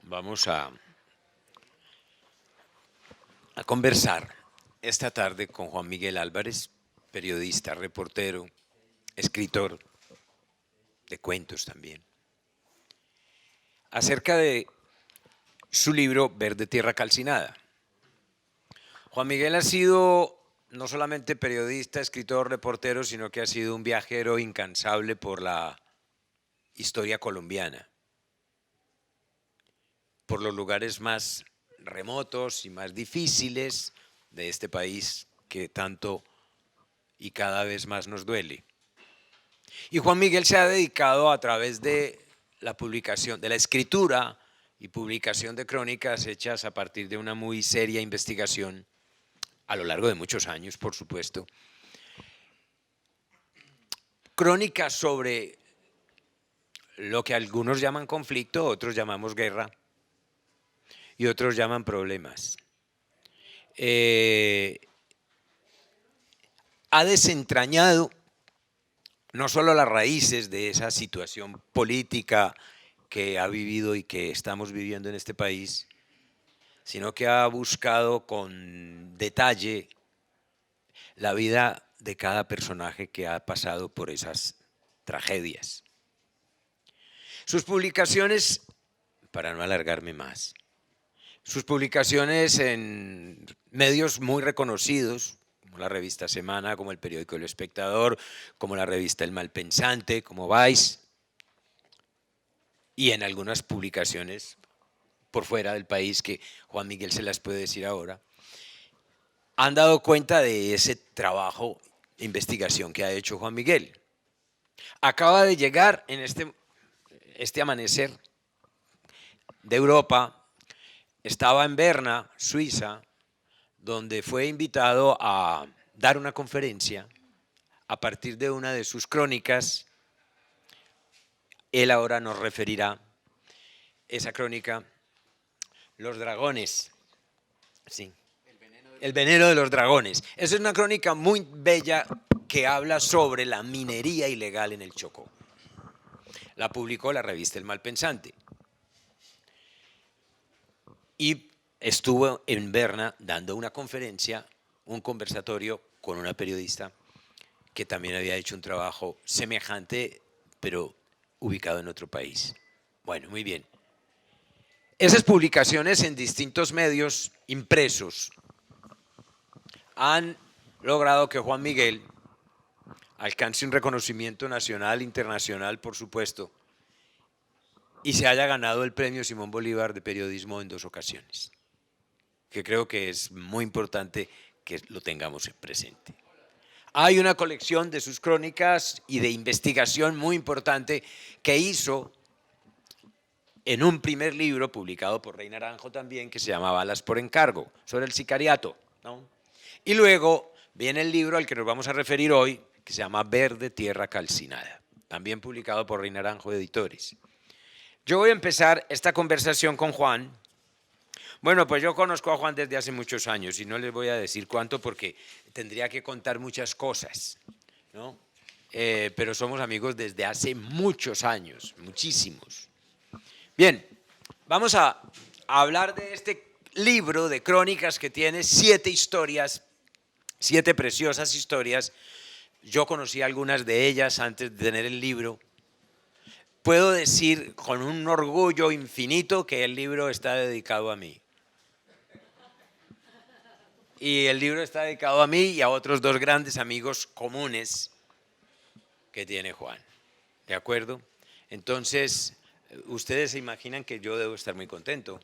Vamos a conversar esta tarde con Juan Miguel Álvarez, periodista, reportero, escritor de cuentos también, acerca de su libro Verde Tierra Calcinada. Juan Miguel ha sido no solamente periodista, escritor, reportero, sino que ha sido un viajero incansable por la historia colombiana, por los lugares más remotos y más difíciles de este país que tanto y cada vez más nos duele. Y Juan Miguel se ha dedicado a través de la publicación, de la escritura y publicación de crónicas hechas a partir de una muy seria investigación a lo largo de muchos años, por supuesto. Crónicas sobre lo que algunos llaman conflicto, otros llamamos guerra y otros llaman problemas. Ha desentrañado no solo las raíces de esa situación política que ha vivido y que estamos viviendo en este país, sino que ha buscado con detalle la vida de cada personaje que ha pasado por esas tragedias. Sus publicaciones, para no alargarme más, sus publicaciones en medios muy reconocidos, como la revista Semana, como el periódico El Espectador, como la revista El Malpensante, como Vice, y en algunas publicaciones por fuera del país que Juan Miguel se las puede decir ahora, han dado cuenta de ese trabajo de investigación que ha hecho Juan Miguel. Acaba de llegar en este amanecer de Europa, estaba en Berna, Suiza, donde fue invitado a dar una conferencia a partir de una de sus crónicas. Él ahora nos referirá esa crónica, Los Dragones. Sí. El veneno de los dragones. Esa es una crónica muy bella que habla sobre la minería ilegal en el Chocó. La publicó la revista El Malpensante. Y estuvo en Berna dando una conferencia, un conversatorio con una periodista que también había hecho un trabajo semejante, pero ubicado en otro país. Bueno, muy bien. Esas publicaciones en distintos medios impresos han logrado que Juan Miguel alcance un reconocimiento nacional, internacional, por supuesto, y se haya ganado el premio Simón Bolívar de periodismo en 2 ocasiones, que creo que es muy importante que lo tengamos presente. Hay una colección de sus crónicas y de investigación muy importante que hizo en un primer libro publicado por Rey Naranjo también, que se llama Balas por encargo, sobre el sicariato, ¿no? Y luego viene el libro al que nos vamos a referir hoy, que se llama Verde Tierra Calcinada, también publicado por Rey Naranjo Editores. Yo voy a empezar esta conversación con Juan. Bueno, pues yo conozco a Juan desde hace muchos años y no les voy a decir cuánto porque tendría que contar muchas cosas, ¿no? Pero somos amigos desde hace muchos años, muchísimos. Bien, vamos a hablar de este libro de crónicas que tiene 7 historias, 7 preciosas historias. Yo conocí algunas de ellas antes de tener el libro. Puedo decir con un orgullo infinito que el libro está dedicado a mí. Y el libro está dedicado a mí y a otros 2 grandes amigos comunes que tiene Juan. ¿De acuerdo? Entonces, ustedes se imaginan que yo debo estar muy contento.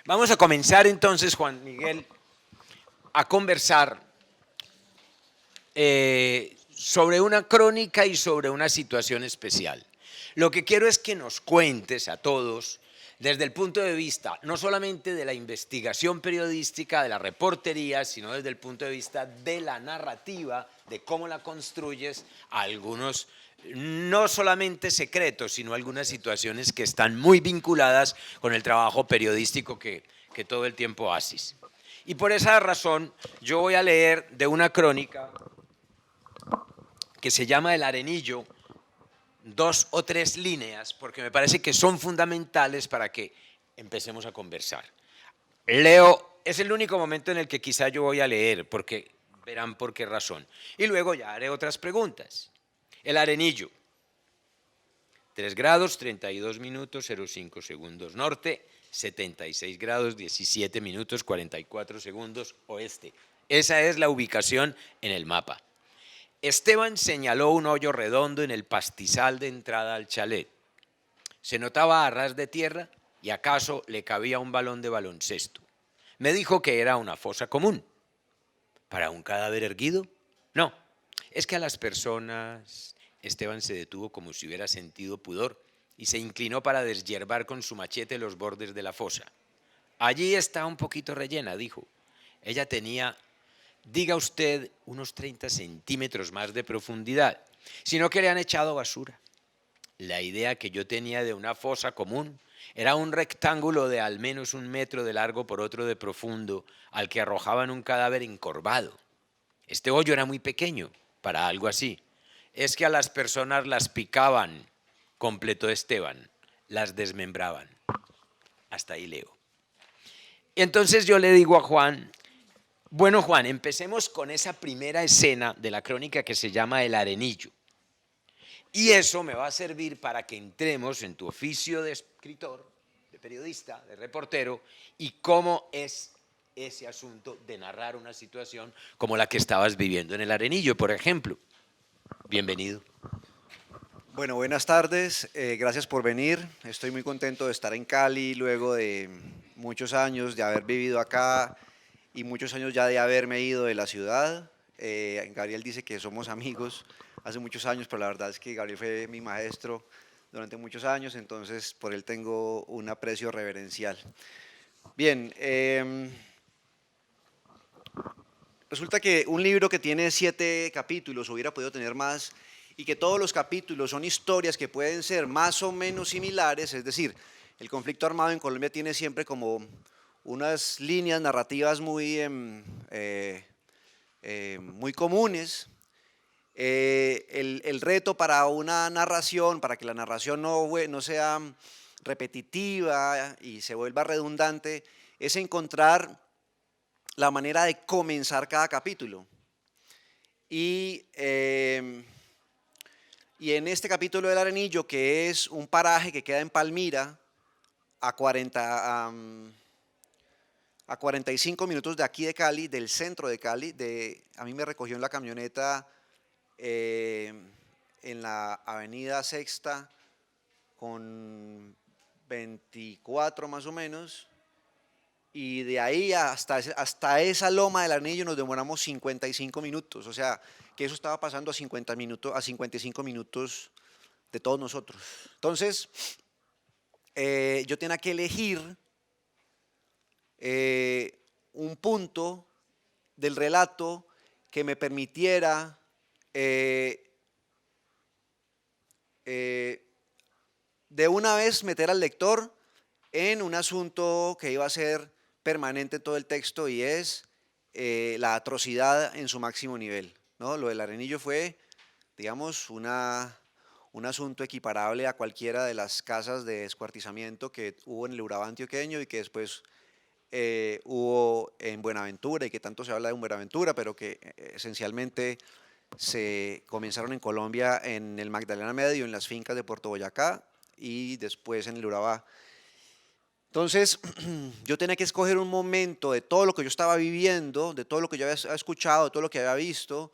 Vamos a comenzar entonces, Juan Miguel, a conversar sobre una crónica y sobre una situación especial. Lo que quiero es que nos cuentes a todos, desde el punto de vista no solamente de la investigación periodística, de la reportería, sino desde el punto de vista de la narrativa, de cómo la construyes, algunos no solamente secretos, sino algunas situaciones que están muy vinculadas con el trabajo periodístico que todo el tiempo haces. Y por esa razón yo voy a leer de una crónica que se llama El Arenillo, 2 o 3 líneas, porque me parece que son fundamentales para que empecemos a conversar. Leo, es el único momento en el que quizá yo voy a leer, porque verán por qué razón. Y luego ya haré otras preguntas. El Arenillo, 3 grados, 32 minutos, 05 segundos norte, 76 grados, 17 minutos, 44 segundos oeste. Esa es la ubicación en el mapa. Esteban señaló un hoyo redondo en el pastizal de entrada al chalet. Se notaba a ras de tierra y acaso le cabía un balón de baloncesto. Me dijo que era una fosa común. ¿Para un cadáver erguido? No, es que a las personas... Esteban se detuvo como si hubiera sentido pudor y se inclinó para deshiervar con su machete los bordes de la fosa. Allí está un poquito rellena, dijo. Ella tenía, diga usted, unos 30 centímetros más de profundidad, sino que le han echado basura. La idea que yo tenía de una fosa común era un rectángulo de al menos 1 metro de largo por otro de profundo, al que arrojaban un cadáver encorvado. Este hoyo era muy pequeño para algo así. Es que a las personas las picaban, completó Esteban, las desmembraban. Hasta ahí leo. Y entonces yo le digo a Juan, bueno Juan, empecemos con esa primera escena de la crónica que se llama El Arenillo. Y eso me va a servir para que entremos en tu oficio de escritor, de periodista, de reportero, y cómo es ese asunto de narrar una situación como la que estabas viviendo en El Arenillo, por ejemplo. Bienvenido. Bueno, buenas tardes, gracias por venir. Estoy muy contento de estar en Cali luego de muchos años de haber vivido acá y muchos años ya de haberme ido de la ciudad. Gabriel dice que somos amigos hace muchos años, pero la verdad es que Gabriel fue mi maestro durante muchos años, entonces por él tengo un aprecio reverencial. Bien, resulta que un libro que tiene 7 capítulos, hubiera podido tener más, y que todos los capítulos son historias que pueden ser más o menos similares, es decir, el conflicto armado en Colombia tiene siempre como unas líneas narrativas muy comunes. El reto para una narración, para que la narración no sea repetitiva y se vuelva redundante, es encontrar la manera de comenzar cada capítulo. Y en este capítulo del Arenillo, que es un paraje que queda en Palmira, a 45 minutos de aquí de Cali, del centro de Cali, a mí me recogió en la camioneta en la avenida Sexta con 24 más o menos, y de ahí hasta esa loma del Arenillo nos demoramos 55 minutos, o sea, que eso estaba pasando a 55 minutos de todos nosotros. Entonces, yo tenía que elegir un punto del relato que me permitiera de una vez meter al lector en un asunto que iba a ser permanente en todo el texto, y es la atrocidad en su máximo nivel, ¿no? Lo del Arenillo fue, digamos, un asunto equiparable a cualquiera de las casas de descuartizamiento que hubo en el Urabá antioqueño y que después hubo en Buenaventura, y que tanto se habla de Buenaventura, pero que esencialmente se comenzaron en Colombia, en el Magdalena Medio, en las fincas de Puerto Boyacá, y después en el Urabá. Entonces, yo tenía que escoger un momento de todo lo que yo estaba viviendo, de todo lo que yo había escuchado, de todo lo que había visto,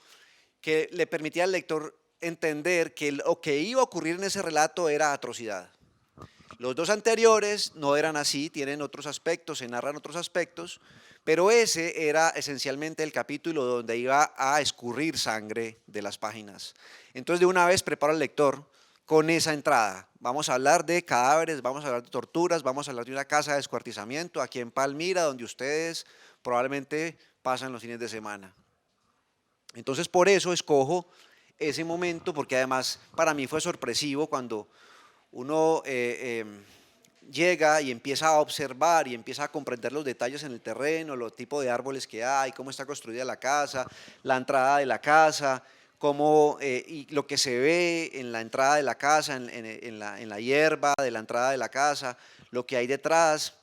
que le permitía al lector entender que lo que iba a ocurrir en ese relato era atrocidad. Los dos anteriores no eran así, tienen otros aspectos, se narran otros aspectos, pero ese era esencialmente el capítulo donde iba a escurrir sangre de las páginas. Entonces, de una vez preparo al lector con esa entrada. Vamos a hablar de cadáveres, vamos a hablar de torturas, vamos a hablar de una casa de descuartizamiento aquí en Palmira, donde ustedes probablemente pasan los fines de semana. Entonces, por eso escojo ese momento, porque además para mí fue sorpresivo cuando uno llega y empieza a observar y empieza a comprender los detalles en el terreno, los tipos de árboles que hay, cómo está construida la casa, la entrada de la casa, cómo, y lo que se ve en la entrada de la casa, en la hierba de la entrada de la casa, lo que hay detrás.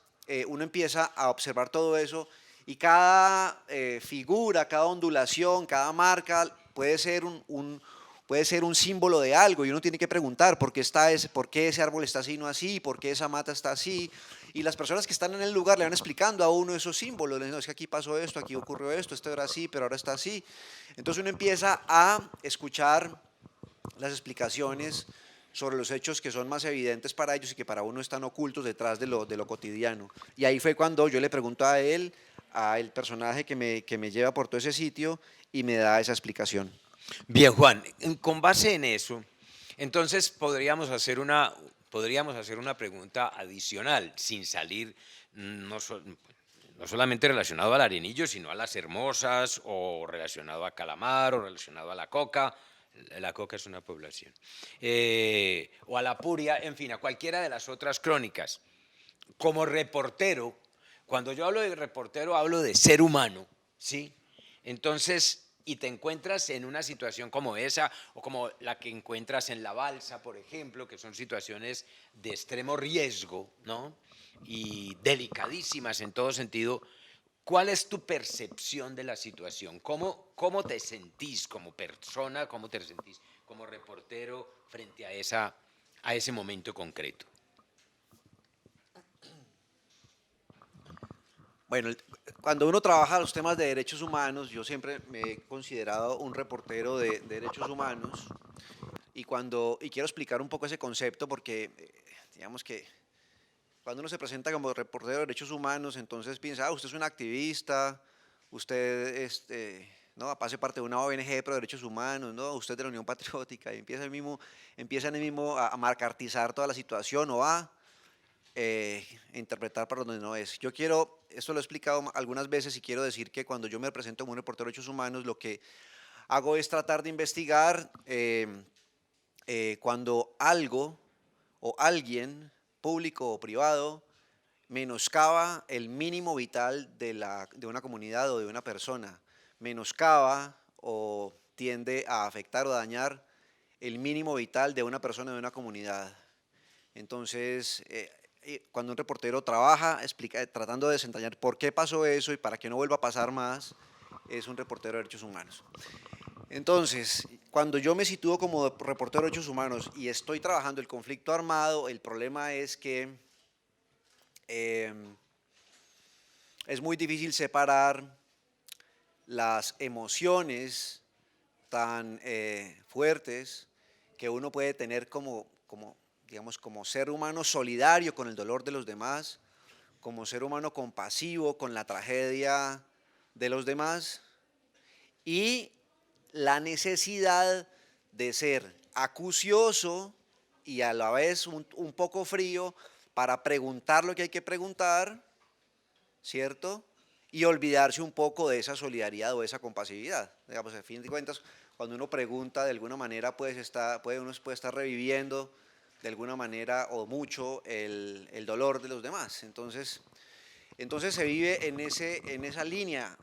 Uno empieza a observar todo eso y cada figura, cada ondulación, cada marca puede ser puede ser un símbolo de algo y uno tiene que preguntar por qué ese árbol está así y no así, por qué esa mata está así. Y las personas que están en el lugar le van explicando a uno esos símbolos. Le dicen, no, es que aquí pasó esto, aquí ocurrió esto era así, pero ahora está así. Entonces uno empieza a escuchar las explicaciones sobre los hechos que son más evidentes para ellos y que para uno están ocultos detrás de lo cotidiano. Y ahí fue cuando yo le pregunto a él, al personaje que me lleva por todo ese sitio y me da esa explicación. Bien, Juan, con base en eso, entonces podríamos hacer una pregunta adicional, sin salir no solamente relacionado al arenillo, sino a las hermosas, o relacionado a Calamar, o relacionado a la Coca. La Coca es una población. O a la Puria, en fin, a cualquiera de las otras crónicas. Como reportero, cuando yo hablo de reportero, hablo de ser humano, ¿sí? Entonces, y te encuentras en una situación como esa, o como la que encuentras en La Balsa, por ejemplo, que son situaciones de extremo riesgo, ¿no? Y delicadísimas en todo sentido. ¿Cuál es tu percepción de la situación? ¿Cómo te sentís como persona? ¿Cómo te sentís como reportero frente a ese momento concreto? Bueno, cuando uno trabaja los temas de derechos humanos, yo siempre me he considerado un reportero de derechos humanos y quiero explicar un poco ese concepto porque digamos que cuando uno se presenta como reportero de derechos humanos, entonces piensa, usted es un activista, usted no, hace parte de una ONG pro derechos humanos, no, usted es de la Unión Patriótica, y empiezan el mismo a marcartizar toda la situación o a interpretar para donde no es. Yo quiero, esto lo he explicado algunas veces y quiero decir que cuando yo me presento como un reportero de derechos humanos, lo que hago es tratar de investigar cuando algo o alguien, público o privado, menoscaba el mínimo vital de una comunidad o de una persona, menoscaba o tiende a afectar o dañar el mínimo vital de una persona o de una comunidad. Entonces, cuando un reportero trabaja tratando de desentrañar por qué pasó eso y para que no vuelva a pasar más, es un reportero de derechos humanos. Entonces, cuando yo me sitúo como reportero de derechos humanos y estoy trabajando el conflicto armado, el problema es que es muy difícil separar las emociones tan fuertes que uno puede tener digamos, como ser humano solidario con el dolor de los demás, como ser humano compasivo con la tragedia de los demás y la necesidad de ser acucioso y a la vez un poco frío para preguntar lo que hay que preguntar, ¿cierto? Y olvidarse un poco de esa solidaridad o de esa compasividad. Digamos, a fin de cuentas, cuando uno pregunta, de alguna manera uno puede estar reviviendo de alguna manera o mucho el dolor de los demás. Entonces se vive en esa línea,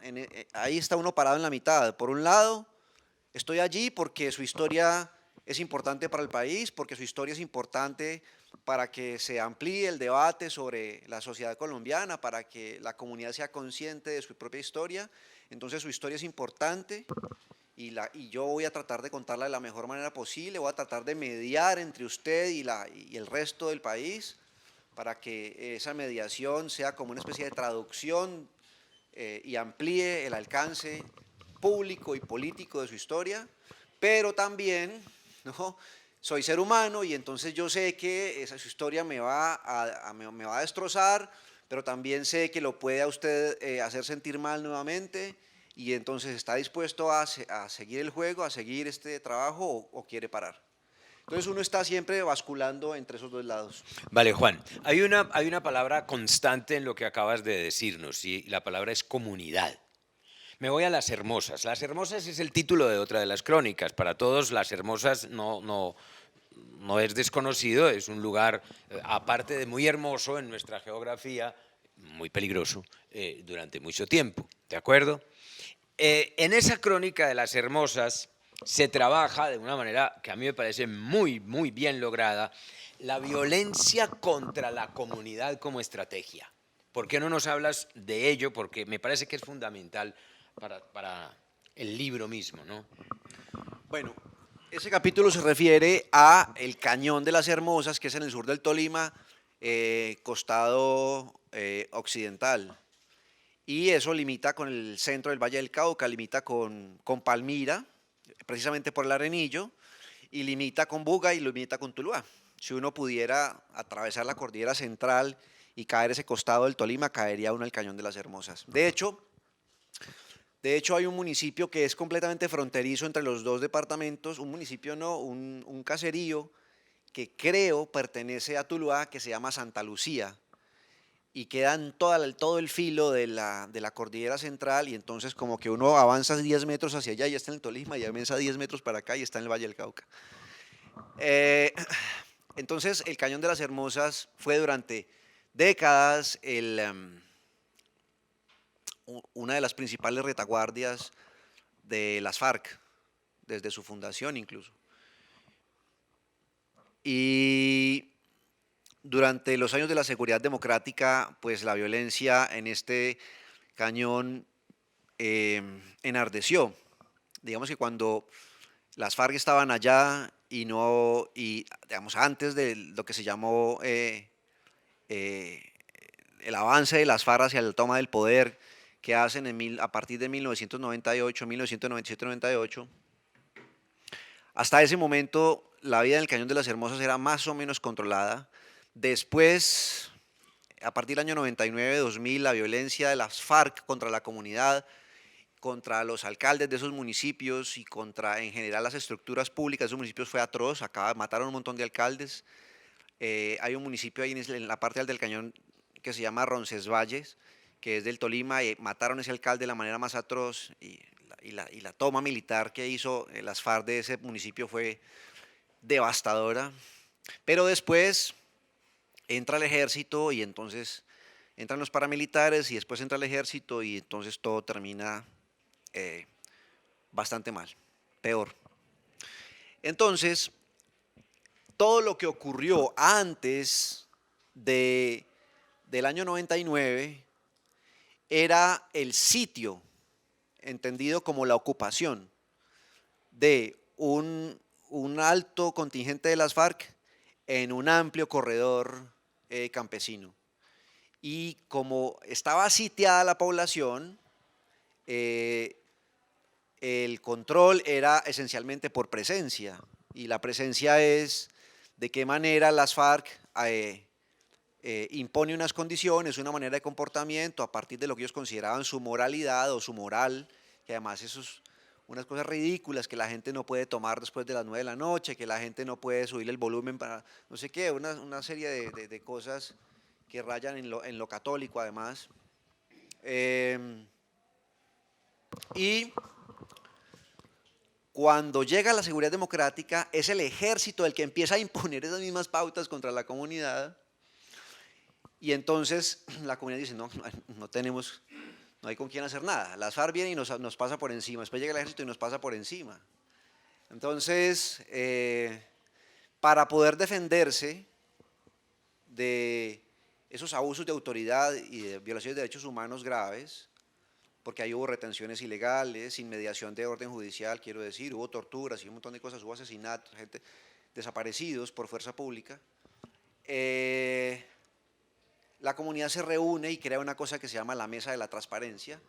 ahí está uno parado en la mitad. Por un lado, estoy allí porque su historia es importante para el país, porque su historia es importante para que se amplíe el debate sobre la sociedad colombiana, para que la comunidad sea consciente de su propia historia. Entonces su historia es importante y yo voy a tratar de contarla de la mejor manera posible, voy a tratar de mediar entre usted y el resto del país para que esa mediación sea como una especie de traducción y amplíe el alcance público y político de su historia, pero también, ¿no?, soy ser humano y entonces yo sé que su historia me va a destrozar, pero también sé que lo puede a usted hacer sentir mal nuevamente y entonces está dispuesto a seguir el juego, a seguir este trabajo o quiere parar. Entonces uno está siempre basculando entre esos dos lados. Vale, Juan, hay una palabra constante en lo que acabas de decirnos, y la palabra es comunidad. Me voy a Las Hermosas. Las Hermosas es el título de otra de las crónicas. Para todos, Las Hermosas no es desconocido, es un lugar, aparte de muy hermoso en nuestra geografía, muy peligroso durante mucho tiempo, ¿de acuerdo? En esa crónica de Las Hermosas se trabaja de una manera que a mí me parece muy, muy bien lograda La violencia contra la comunidad como estrategia. ¿Por qué no nos hablas de ello? Porque me parece que es fundamental para el libro mismo, ¿no? Bueno, ese capítulo se refiere a el Cañón de las Hermosas, que es en el sur del Tolima, costado occidental. Y eso limita con el centro del Valle del Cauca, limita con Palmira, precisamente por el Arenillo, y limita con Buga y limita con Tuluá. Si uno pudiera atravesar la cordillera central y caer ese costado del Tolima, caería uno al Cañón de las Hermosas. De hecho, hay un municipio que es completamente fronterizo entre los dos departamentos, un municipio no, un caserío que creo pertenece a Tuluá, que se llama Santa Lucía, y queda en todo el filo de la cordillera central, y entonces como que uno avanza 10 metros hacia allá y ya está en el Tolima, y avanza 10 metros para acá y está en el Valle del Cauca. Eh, entonces el Cañón de las Hermosas fue durante décadas una de las principales retaguardias de las FARC, desde su fundación incluso. Y durante los años de la seguridad democrática, pues la violencia en este cañón enardeció. Digamos que cuando las FARC estaban allá y digamos, antes de lo que se llamó eh, el avance de las FARC hacia la toma del poder, que hacen a partir de 1998, 1997-98, hasta ese momento la vida en el Cañón de las Hermosas era más o menos controlada. Después, a partir del año 99-2000, la violencia de las FARC contra la comunidad, contra los alcaldes de esos municipios y contra en general las estructuras públicas de esos municipios fue atroz. Acá mataron un montón de alcaldes. Hay un municipio ahí en la parte alta del cañón que se llama Roncesvalles, que es del Tolima, y mataron a ese alcalde de la manera más atroz, y la toma militar que hizo las FARC de ese municipio fue devastadora. Pero después entra el ejército y entonces entran los paramilitares y después entra el ejército y entonces todo termina bastante mal, peor. Entonces, todo lo que ocurrió antes del año 99 era el sitio, entendido como la ocupación de un alto contingente de las FARC en un amplio corredor campesino. Y como estaba sitiada la población, el control era esencialmente por presencia, y la presencia es de qué manera las FARC impone unas condiciones, una manera de comportamiento a partir de lo que ellos consideraban su moralidad o su moral, que además eso es unas cosas ridículas, que la gente no puede tomar después de las 9 de la noche, que la gente no puede subir el volumen para no sé qué, una serie de cosas que rayan en lo católico además. Y cuando llega la seguridad democrática, es el ejército el que empieza a imponer esas mismas pautas contra la comunidad, y entonces la comunidad dice, no, no hay con quién hacer nada. Las FARC vienen y nos pasa por encima, después llega el ejército y nos pasa por encima. Entonces, para poder defenderse de esos abusos de autoridad y de violaciones de derechos humanos graves, porque ahí hubo retenciones ilegales, sin mediación de orden judicial, quiero decir, hubo torturas y un montón de cosas, hubo asesinatos, gente desaparecidos por fuerza pública. La comunidad se reúne y crea una cosa que se llama la Mesa de la Transparencia.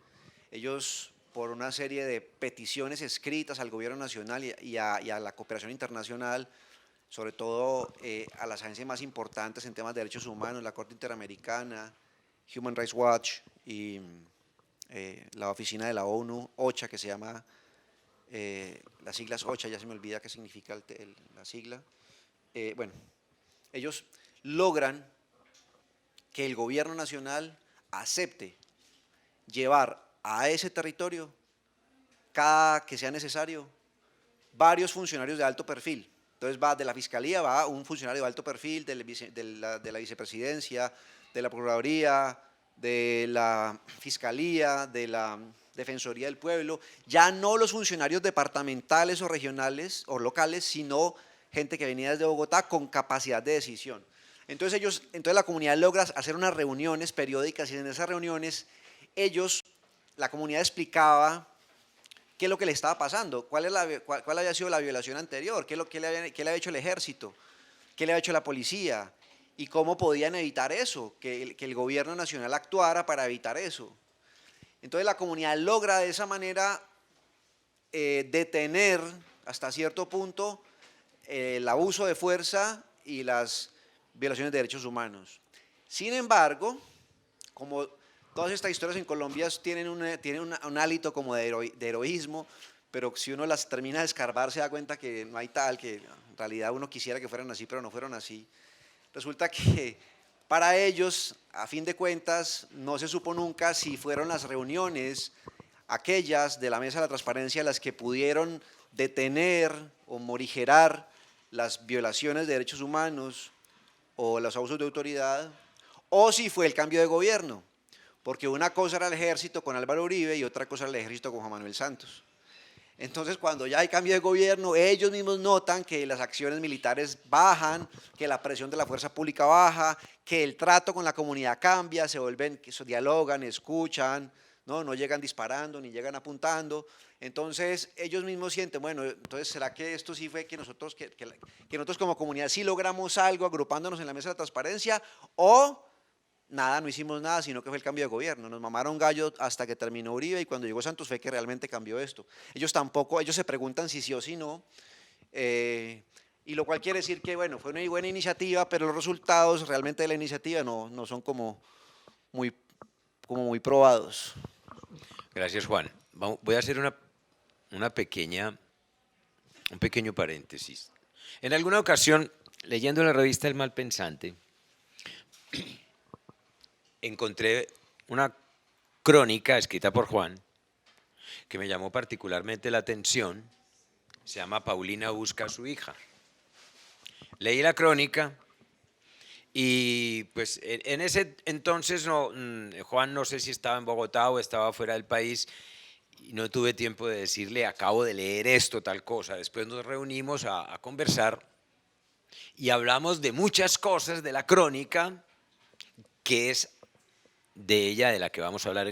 Ellos, por una serie de peticiones escritas al gobierno nacional y a la cooperación internacional, sobre todo a las agencias más importantes en temas de derechos humanos, la Corte Interamericana, Human Rights Watch y la oficina de la ONU, OCHA, que se llama, las siglas OCHA, ya se me olvida qué significa la sigla. Bueno, ellos logran que el gobierno nacional acepte llevar a ese territorio, cada que sea necesario, varios funcionarios de alto perfil. Entonces va de la Fiscalía, va un funcionario de alto perfil, de la Vicepresidencia, de la Procuraduría, de la Fiscalía, de la Defensoría del Pueblo, ya no los funcionarios departamentales o regionales o locales, sino gente que venía desde Bogotá con capacidad de decisión. Entonces la comunidad logra hacer unas reuniones periódicas y en esas reuniones la comunidad explicaba qué es lo que le estaba pasando, cuál había sido la violación anterior, qué le había hecho el ejército, qué le había hecho la policía y cómo podían evitar eso, que el gobierno nacional actuara para evitar eso. Entonces la comunidad logra de esa manera detener hasta cierto punto el abuso de fuerza y las violaciones de derechos humanos. Sin embargo, como todas estas historias en Colombia tienen un hálito como de heroísmo, pero si uno las termina de escarbar se da cuenta que no hay tal, que en realidad uno quisiera que fueran así, pero no fueron así. Resulta que para ellos, a fin de cuentas, no se supo nunca si fueron las reuniones, aquellas de la Mesa de la Transparencia, las que pudieron detener o morigerar las violaciones de derechos humanos o los abusos de autoridad, o si fue el cambio de gobierno, porque una cosa era el ejército con Álvaro Uribe y otra cosa era el ejército con Juan Manuel Santos. Entonces, cuando ya hay cambio de gobierno, ellos mismos notan que las acciones militares bajan, que la presión de la fuerza pública baja, que el trato con la comunidad cambia, se vuelven, que dialogan, escuchan, no llegan disparando ni llegan apuntando. Entonces, ellos mismos sienten, bueno, entonces, ¿será que esto sí fue que nosotros como comunidad sí logramos algo agrupándonos en la mesa de transparencia? ¿O nada, no hicimos nada, sino que fue el cambio de gobierno? Nos mamaron gallo hasta que terminó Uribe y cuando llegó Santos fue que realmente cambió esto. Ellos se preguntan si sí o si no, y lo cual quiere decir que, bueno, fue una buena iniciativa, pero los resultados realmente de la iniciativa no son como muy probados. Gracias, Juan. Voy a hacer un pequeño paréntesis. En alguna ocasión, leyendo la revista El Malpensante, encontré una crónica escrita por Juan que me llamó particularmente la atención. Se llama Paulina busca a su hija. Leí la crónica y pues en ese entonces Juan no sé si estaba en Bogotá o estaba fuera del país y no tuve tiempo de decirle acabo de leer esto, tal cosa. Después nos reunimos a conversar y hablamos de muchas cosas de la crónica que es de ella, de la que vamos a hablar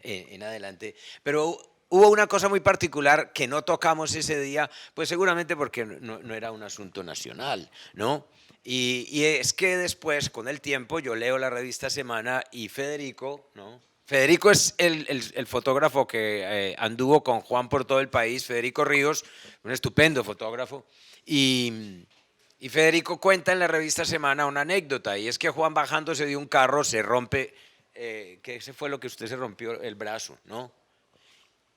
en adelante, pero hubo una cosa muy particular que no tocamos ese día, pues seguramente porque no era un asunto nacional, ¿no? Y es que después, con el tiempo, yo leo la revista Semana y Federico, ¿no? Federico es el fotógrafo que anduvo con Juan por todo el país, Federico Ríos, un estupendo fotógrafo, y Federico cuenta en la revista Semana una anécdota, y es que Juan bajándose de un carro se rompe, que ese fue lo que usted se rompió el brazo, ¿no?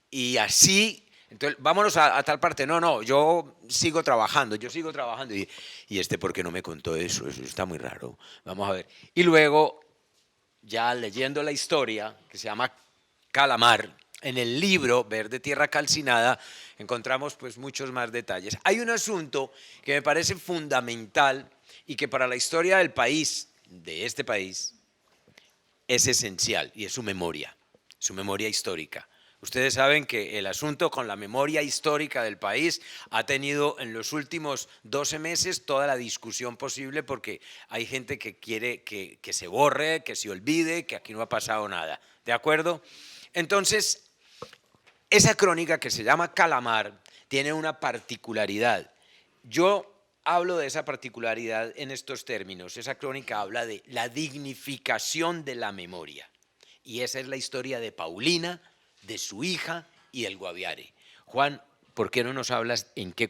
Y así, entonces, vámonos a tal parte, no, yo sigo trabajando, y ¿por qué no me contó eso? Eso está muy raro, vamos a ver. Y luego, ya leyendo la historia, que se llama Calamar, en el libro Verde Tierra Calcinada encontramos pues muchos más detalles. Hay un asunto que me parece fundamental y que para la historia del país, de este país, es esencial y es su memoria histórica. Ustedes saben que el asunto con la memoria histórica del país ha tenido en los últimos 12 meses toda la discusión posible porque hay gente que quiere que se borre, que se olvide, que aquí no ha pasado nada. ¿De acuerdo? Entonces, esa crónica que se llama Calamar tiene una particularidad. Yo hablo de esa particularidad en estos términos. Esa crónica habla de la dignificación de la memoria. Y esa es la historia de Paulina, de su hija y del Guaviare. Juan, ¿por qué no nos hablas en qué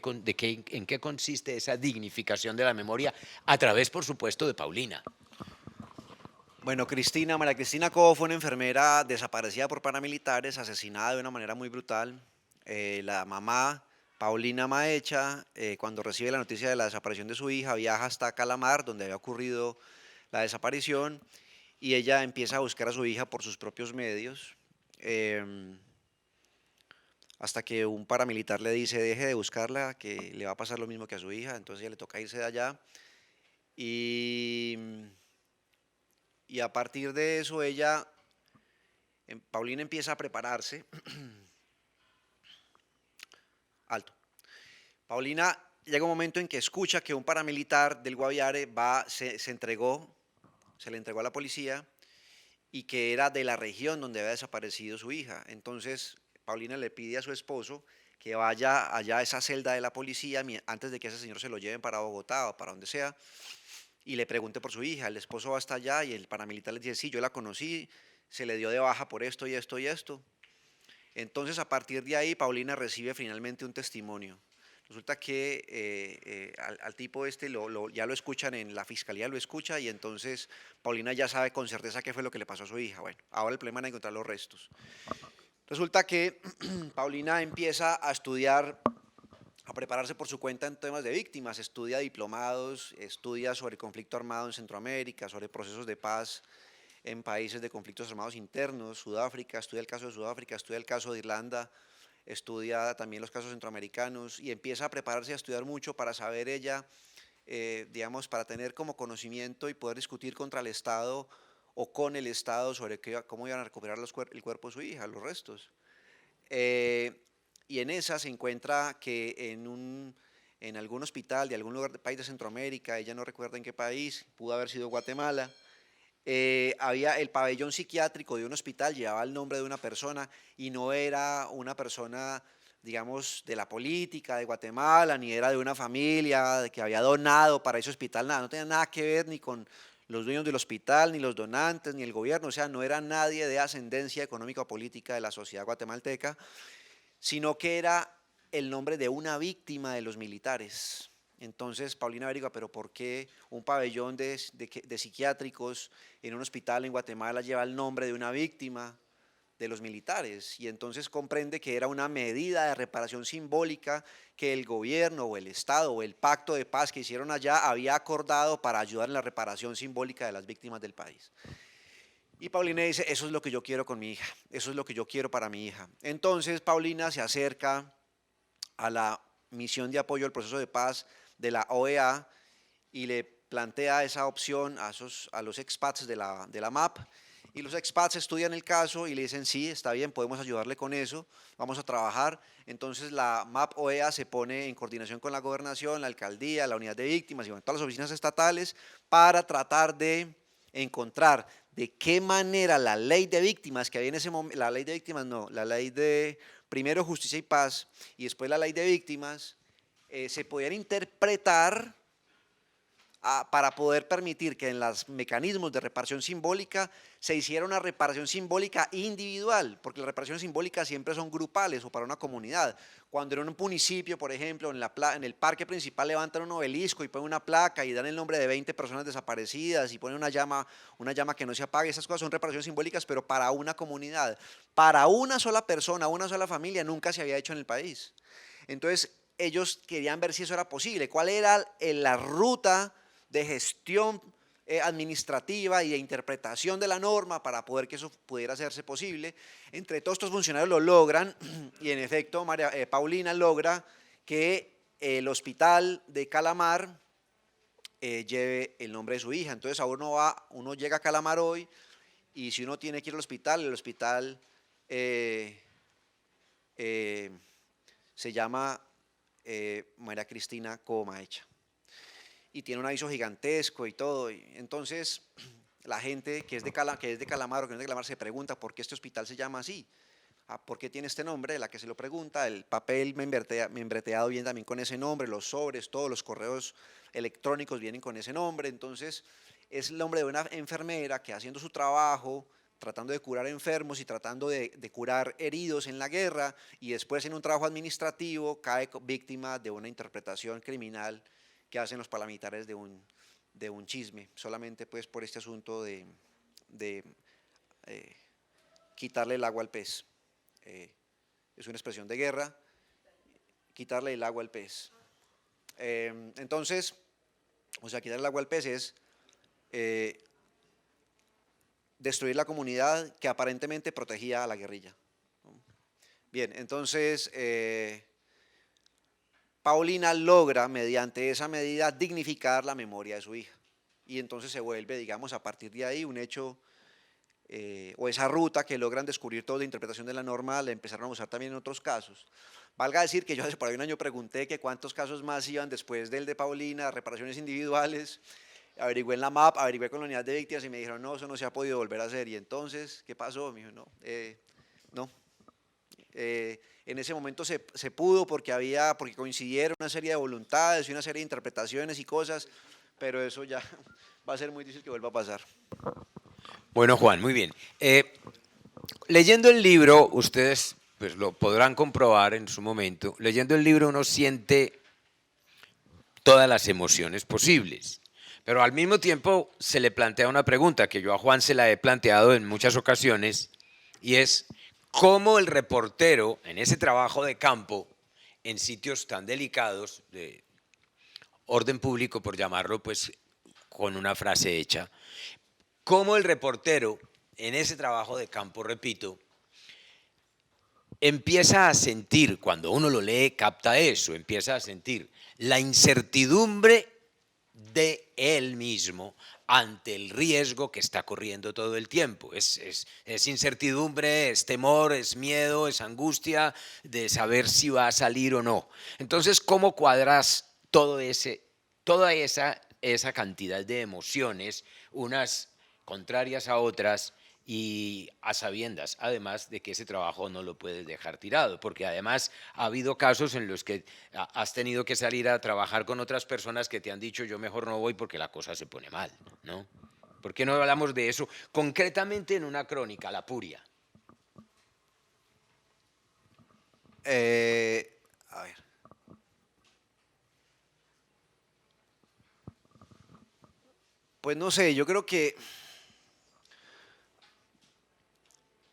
consiste esa dignificación de la memoria a través, por supuesto, de Paulina? Bueno, María Cristina Cobo fue una enfermera desaparecida por paramilitares, asesinada de una manera muy brutal. La mamá, Paulina Maecha, cuando recibe la noticia de la desaparición de su hija, viaja hasta Calamar, donde había ocurrido la desaparición, y ella empieza a buscar a su hija por sus propios medios, hasta que un paramilitar le dice, deje de buscarla, que le va a pasar lo mismo que a su hija. Entonces ella le toca irse de allá, y a partir de eso Paulina empieza a prepararse. Alto. Paulina llega un momento en que escucha que un paramilitar del Guaviare se le entregó a la policía y que era de la región donde había desaparecido su hija. Entonces, Paulina le pide a su esposo que vaya allá a esa celda de la policía antes de que ese señor se lo lleven para Bogotá o para donde sea y le pregunte por su hija. El esposo va hasta allá y el paramilitar le dice, sí, yo la conocí, se le dio de baja por esto y esto y esto. Entonces, a partir de ahí, Paulina recibe finalmente un testimonio. Resulta que al tipo este ya lo escuchan en la fiscalía, lo escucha y entonces Paulina ya sabe con certeza qué fue lo que le pasó a su hija. Bueno, ahora el problema es encontrar los restos. Resulta que Paulina empieza a estudiar, a prepararse por su cuenta en temas de víctimas, estudia diplomados, estudia sobre conflicto armado en Centroamérica, sobre procesos de paz en países de conflictos armados internos, Sudáfrica, estudia el caso de Sudáfrica, estudia el caso de Irlanda, estudia también los casos centroamericanos y empieza a prepararse y a estudiar mucho para saber ella, digamos, para tener como conocimiento y poder discutir contra el Estado o con el Estado sobre cómo iban a recuperar el cuerpo de su hija, los restos. Y en esa se encuentra que en algún hospital de algún lugar del país de Centroamérica, ella no recuerda en qué país, pudo haber sido Guatemala, había el pabellón psiquiátrico de un hospital, llevaba el nombre de una persona y no era una persona, digamos, de la política de Guatemala, ni era de una familia que había donado para ese hospital, nada, no tenía nada que ver ni con los dueños del hospital, ni los donantes, ni el gobierno, o sea, no era nadie de ascendencia económica o política de la sociedad guatemalteca, sino que era el nombre de una víctima de los militares. Entonces Paulina averigua, pero ¿por qué un pabellón de psiquiátricos en un hospital en Guatemala lleva el nombre de una víctima de los militares? Y entonces comprende que era una medida de reparación simbólica que el gobierno o el Estado o el pacto de paz que hicieron allá había acordado para ayudar en la reparación simbólica de las víctimas del país. Y Paulina dice, eso es lo que yo quiero con mi hija, eso es lo que yo quiero para mi hija. Entonces Paulina se acerca a la misión de apoyo al proceso de paz de la OEA y le plantea esa opción a los expats de la MAP, y los expats estudian el caso y le dicen, sí, está bien, podemos ayudarle con eso, vamos a trabajar. Entonces la MAP OEA se pone en coordinación con la gobernación, la alcaldía, la unidad de víctimas y con todas las oficinas estatales para tratar de encontrar de qué manera la ley de víctimas que había en ese momento, la ley de víctimas no, la ley de primero justicia y paz y después la ley de víctimas, se podían interpretar para poder permitir que en los mecanismos de reparación simbólica se hiciera una reparación simbólica individual, porque las reparaciones simbólicas siempre son grupales o para una comunidad. Cuando en un municipio, por ejemplo, en el parque principal levantan un obelisco y ponen una placa y dan el nombre de 20 personas desaparecidas y ponen una llama que no se apague, esas cosas son reparaciones simbólicas, pero para una comunidad, para una sola persona, una sola familia, nunca se había hecho en el país. Entonces, ellos querían ver si eso era posible, cuál era la ruta de gestión administrativa y de interpretación de la norma para poder que eso pudiera hacerse posible. Entre todos estos funcionarios lo logran y en efecto Paulina logra que el hospital de Calamar lleve el nombre de su hija. Entonces uno llega a Calamar hoy y si uno tiene que ir al hospital, el hospital se llama María Cristina Comaecha y tiene un aviso gigantesco y todo. Entonces, la gente que es de Calamar o que no es de Calamar se pregunta por qué este hospital se llama así. ¿Por qué tiene este nombre? La que se lo pregunta, el papel membreteado viene también con ese nombre, los sobres, todos los correos electrónicos vienen con ese nombre. Entonces, es el nombre de una enfermera que haciendo su trabajo, tratando de curar enfermos y tratando de curar heridos en la guerra, y después en un trabajo administrativo cae víctima de una interpretación criminal que hacen los paramilitares de un chisme, solamente pues por este asunto de quitarle el agua al pez. Es una expresión de guerra, quitarle el agua al pez. Entonces, o sea, quitarle el agua al pez es destruir la comunidad que aparentemente protegía a la guerrilla. Bien, entonces Paulina logra, mediante esa medida, dignificar la memoria de su hija. Y entonces se vuelve, digamos, a partir de ahí un hecho o esa ruta que logran descubrir todos de interpretación de la norma, la empezaron a usar también en otros casos. Valga decir que yo hace por ahí un año pregunté que cuántos casos más iban después del de Paulina, reparaciones individuales, averigüé en la MAP, averigüé con la unidad de víctimas y me dijeron, no, eso no se ha podido volver a hacer. Y entonces, ¿qué pasó? Me dijo, no, no. En ese momento se pudo porque coincidieron una serie de voluntades y una serie de interpretaciones y cosas, pero eso ya va a ser muy difícil que vuelva a pasar. Bueno, Juan, muy bien. Leyendo el libro, ustedes pues, lo podrán comprobar en su momento, leyendo el libro uno siente todas las emociones posibles, pero al mismo tiempo se le plantea una pregunta que yo a Juan se la he planteado en muchas ocasiones, y es cómo el reportero en ese trabajo de campo, en sitios tan delicados, de orden público por llamarlo pues con una frase hecha, cómo el reportero en ese trabajo de campo, repito, empieza a sentir, cuando uno lo lee, capta eso, empieza a sentir la incertidumbre de él mismo ante el riesgo que está corriendo todo el tiempo. Es incertidumbre, es temor, es miedo, es angustia de saber si va a salir o no. Entonces, ¿cómo cuadras toda esa cantidad de emociones, unas contrarias a otras, y a sabiendas, además de que ese trabajo no lo puedes dejar tirado? Porque además ha habido casos en los que has tenido que salir a trabajar con otras personas que te han dicho yo mejor no voy porque la cosa se pone mal, ¿no? ¿Por qué no hablamos de eso concretamente en una crónica, La Puria? A ver. Pues no sé, yo creo que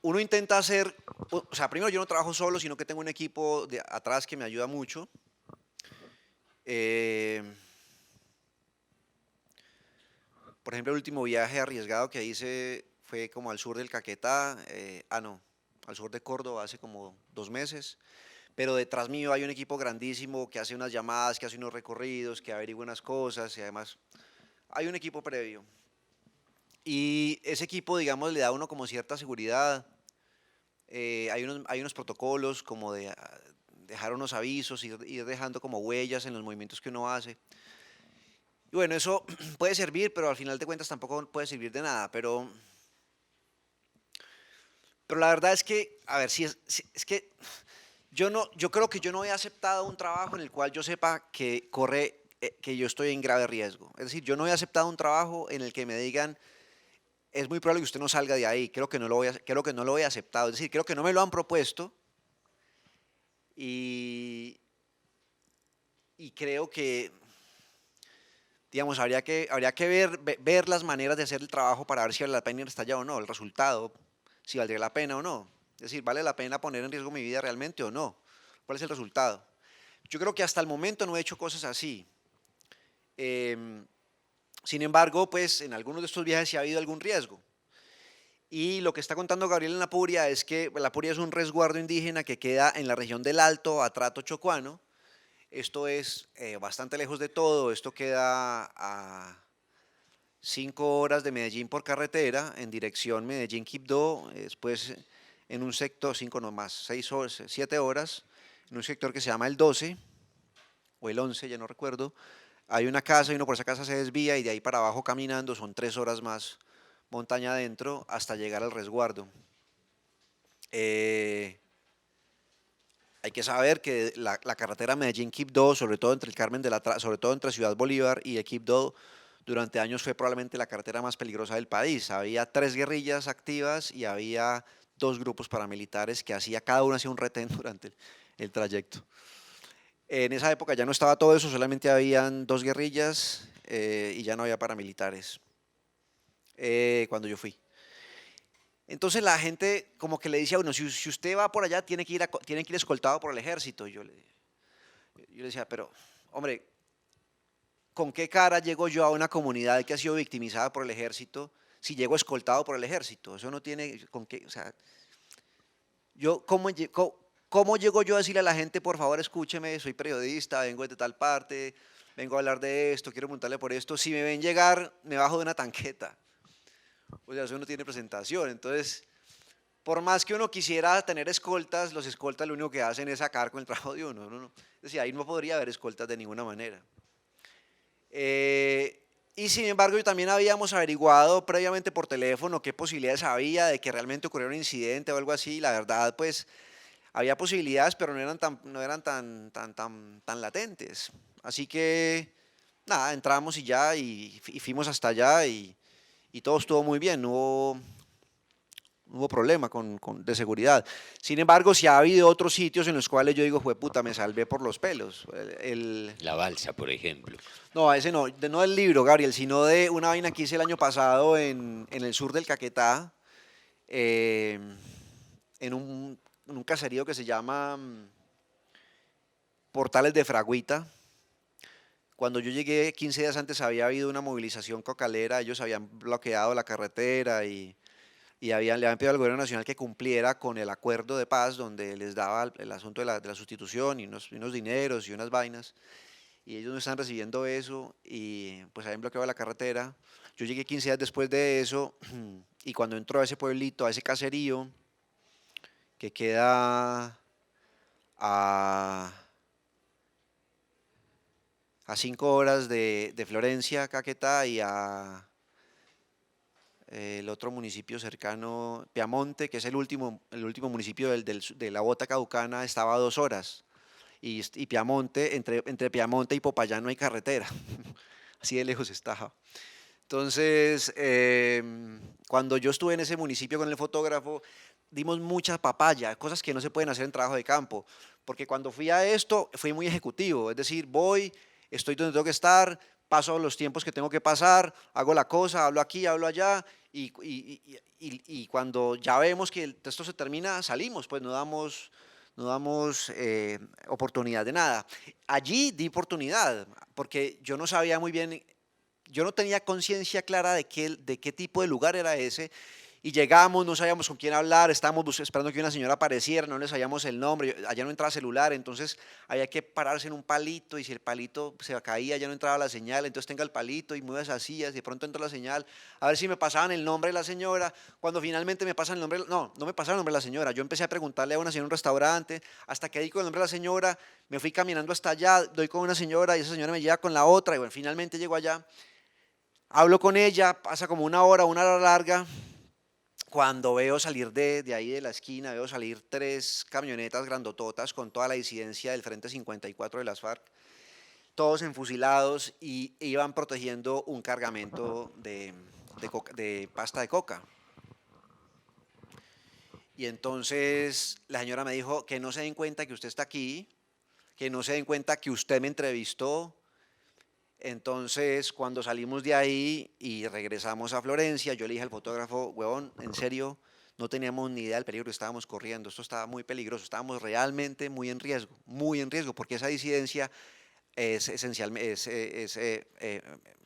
uno intenta hacer, o sea, primero yo no trabajo solo, sino que tengo un equipo de atrás que me ayuda mucho. Por ejemplo, el último viaje arriesgado que hice fue como al sur del Caquetá, no, al sur de Córdoba hace como 2 meses, pero detrás mío hay un equipo grandísimo que hace unas llamadas, que hace unos recorridos, que averigua unas cosas y además hay un equipo previo. Y ese equipo, digamos, le da a uno como cierta seguridad. Hay unos protocolos como de dejar unos avisos, ir dejando como huellas en los movimientos que uno hace. Y bueno, eso puede servir, pero al final de cuentas tampoco puede servir de nada. Pero la verdad es que, a ver, es que yo creo que yo no he aceptado un trabajo en el cual yo sepa que que yo estoy en grave riesgo. Es decir, yo no he aceptado un trabajo en el que me digan, es muy probable que usted no salga de ahí, creo que no lo he aceptado. Es decir, creo que no me lo han propuesto y, y creo que, digamos, habría que ver las maneras de hacer el trabajo para ver si vale la pena ir hasta allá o no, el resultado, si valdría la pena o no. Es decir, ¿vale la pena poner en riesgo mi vida realmente o no? ¿Cuál es el resultado? Yo creo que hasta el momento no he hecho cosas así. Sin embargo, pues en algunos de estos viajes sí ha habido algún riesgo. Y lo que está contando Gabriel en La Puria es que La Puria es un resguardo indígena que queda en la región del Alto Atrato Chocuano. Esto es bastante lejos de todo, esto queda a 5 horas de Medellín por carretera en dirección Medellín-Quibdó, después en un sector, 5 no más, 6 horas, 7 horas, en un sector que se llama el 12 o el 11, ya no recuerdo. Hay una casa y uno por esa casa se desvía y de ahí para abajo caminando son 3 horas más montaña adentro hasta llegar al resguardo. Hay que saber que la carretera Medellín-Quibdó, sobre todo entre el Carmen de sobre todo entre Ciudad Bolívar y Quibdó, durante años fue probablemente la carretera más peligrosa del país. Había 3 guerrillas activas y había 2 grupos paramilitares que cada uno hacía un retén durante el trayecto. En esa época ya no estaba todo eso, solamente habían 2 guerrillas y ya no había paramilitares cuando yo fui. Entonces la gente como que le dice a uno, si usted va por allá tiene que ir escoltado por el ejército. Yo le decía, pero hombre, ¿con qué cara llego yo a una comunidad que ha sido victimizada por el ejército si llego escoltado por el ejército? Eso no tiene con qué, o sea, ¿cómo llego yo a decirle a la gente, por favor, escúcheme, soy periodista, vengo de tal parte, vengo a hablar de esto, quiero preguntarle por esto? Si me ven llegar, me bajo de una tanqueta. O sea, eso no tiene presentación. Entonces, por más que uno quisiera tener escoltas, los escoltas lo único que hacen es sacar con el trabajo de uno. Es decir, ahí no podría haber escoltas de ninguna manera. Y sin embargo, también habíamos averiguado previamente por teléfono qué posibilidades había de que realmente ocurriera un incidente o algo así. La verdad, pues, había posibilidades, pero no eran tan latentes. Así que, nada, entramos y ya, y fuimos hasta allá y todo estuvo muy bien, no hubo problema de seguridad. Sin embargo, sí ha habido otros sitios en los cuales yo digo, puta, me salvé por los pelos. La balsa, por ejemplo. No, ese no, no del libro, Gabriel, sino de una vaina que hice el año pasado en el sur del Caquetá, eh, en un caserío que se llama Portales de Fragüita. Cuando yo llegué 15 días antes había habido una movilización cocalera, ellos habían bloqueado la carretera y le habían pedido al gobierno nacional que cumpliera con el acuerdo de paz donde les daba el asunto de la sustitución y unos dineros y unas vainas, y ellos no están recibiendo eso y pues habían bloqueado la carretera. Yo llegué 15 días después de eso y cuando entró a ese pueblito, a ese caserío que queda a 5 horas de Florencia, Caquetá, y el otro municipio cercano, Piamonte, que es el último municipio de la Bota Caucana, estaba a 2 horas. Y Piamonte, entre Piamonte y Popayán no hay carretera, así de lejos estaba. Entonces, cuando yo estuve en ese municipio con el fotógrafo, dimos mucha papaya, cosas que no se pueden hacer en trabajo de campo, porque cuando fui a esto, fui muy ejecutivo, es decir, voy, estoy donde tengo que estar, paso los tiempos que tengo que pasar, hago la cosa, hablo aquí, hablo allá, y cuando ya vemos que el texto se termina, salimos, pues no damos oportunidad de nada. Allí di oportunidad, porque yo no sabía muy bien, yo no tenía conciencia clara de qué tipo de lugar era ese, y llegamos, no sabíamos con quién hablar, estábamos esperando que una señora apareciera, no le sabíamos el nombre, allá no entraba celular, entonces había que pararse en un palito, y si el palito se caía ya no entraba la señal, entonces tenga el palito y mueve esas sillas, y de pronto entra la señal, a ver si me pasaban el nombre de la señora. Cuando finalmente me pasan el nombre, no me pasaron el nombre de la señora, yo empecé a preguntarle a una señora en un restaurante, hasta que di con el nombre de la señora, me fui caminando hasta allá, doy con una señora y esa señora me lleva con la otra, y bueno, finalmente llego allá, hablo con ella, pasa como una hora larga. Cuando veo salir de ahí de la esquina, veo salir 3 camionetas grandototas con toda la disidencia del Frente 54 de las FARC, todos enfusilados, y iban protegiendo un cargamento de pasta de coca. Y entonces la señora me dijo que no se den cuenta que usted está aquí, que no se den cuenta que usted me entrevistó. Entonces, cuando salimos de ahí y regresamos a Florencia, yo le dije al fotógrafo, huevón, en serio, no teníamos ni idea del peligro que estábamos corriendo, esto estaba muy peligroso, estábamos realmente muy en riesgo, porque esa disidencia es esencialmente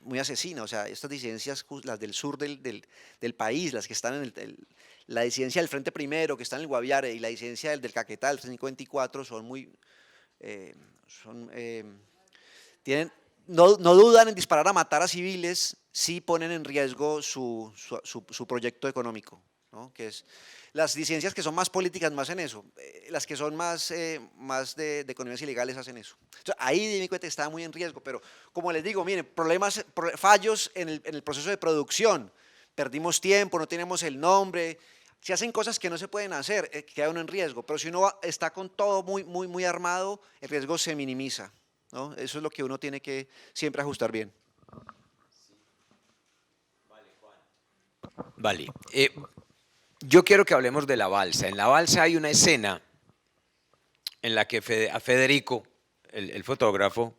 muy asesina. O sea, estas disidencias, las del sur del país, las que están la disidencia del Frente Primero, que está en el Guaviare, y la disidencia del Caquetá, el 54, son muy, son, tienen, no dudan en disparar a matar a civiles si ponen en riesgo su proyecto económico, ¿no? Que es, las disidencias que son más políticas más en eso, las que son más de economías ilegales hacen eso. Entonces, ahí me di cuenta que estaba muy en riesgo, pero como les digo, miren, fallos en el proceso de producción, perdimos tiempo, no tenemos el nombre, se hacen cosas que no se pueden hacer, queda uno en riesgo, pero si uno está con todo muy armado, el riesgo se minimiza, ¿no? Eso es lo que uno tiene que siempre ajustar bien. Vale. Yo quiero que hablemos de la balsa. En la balsa hay una escena en la que a Federico, el fotógrafo,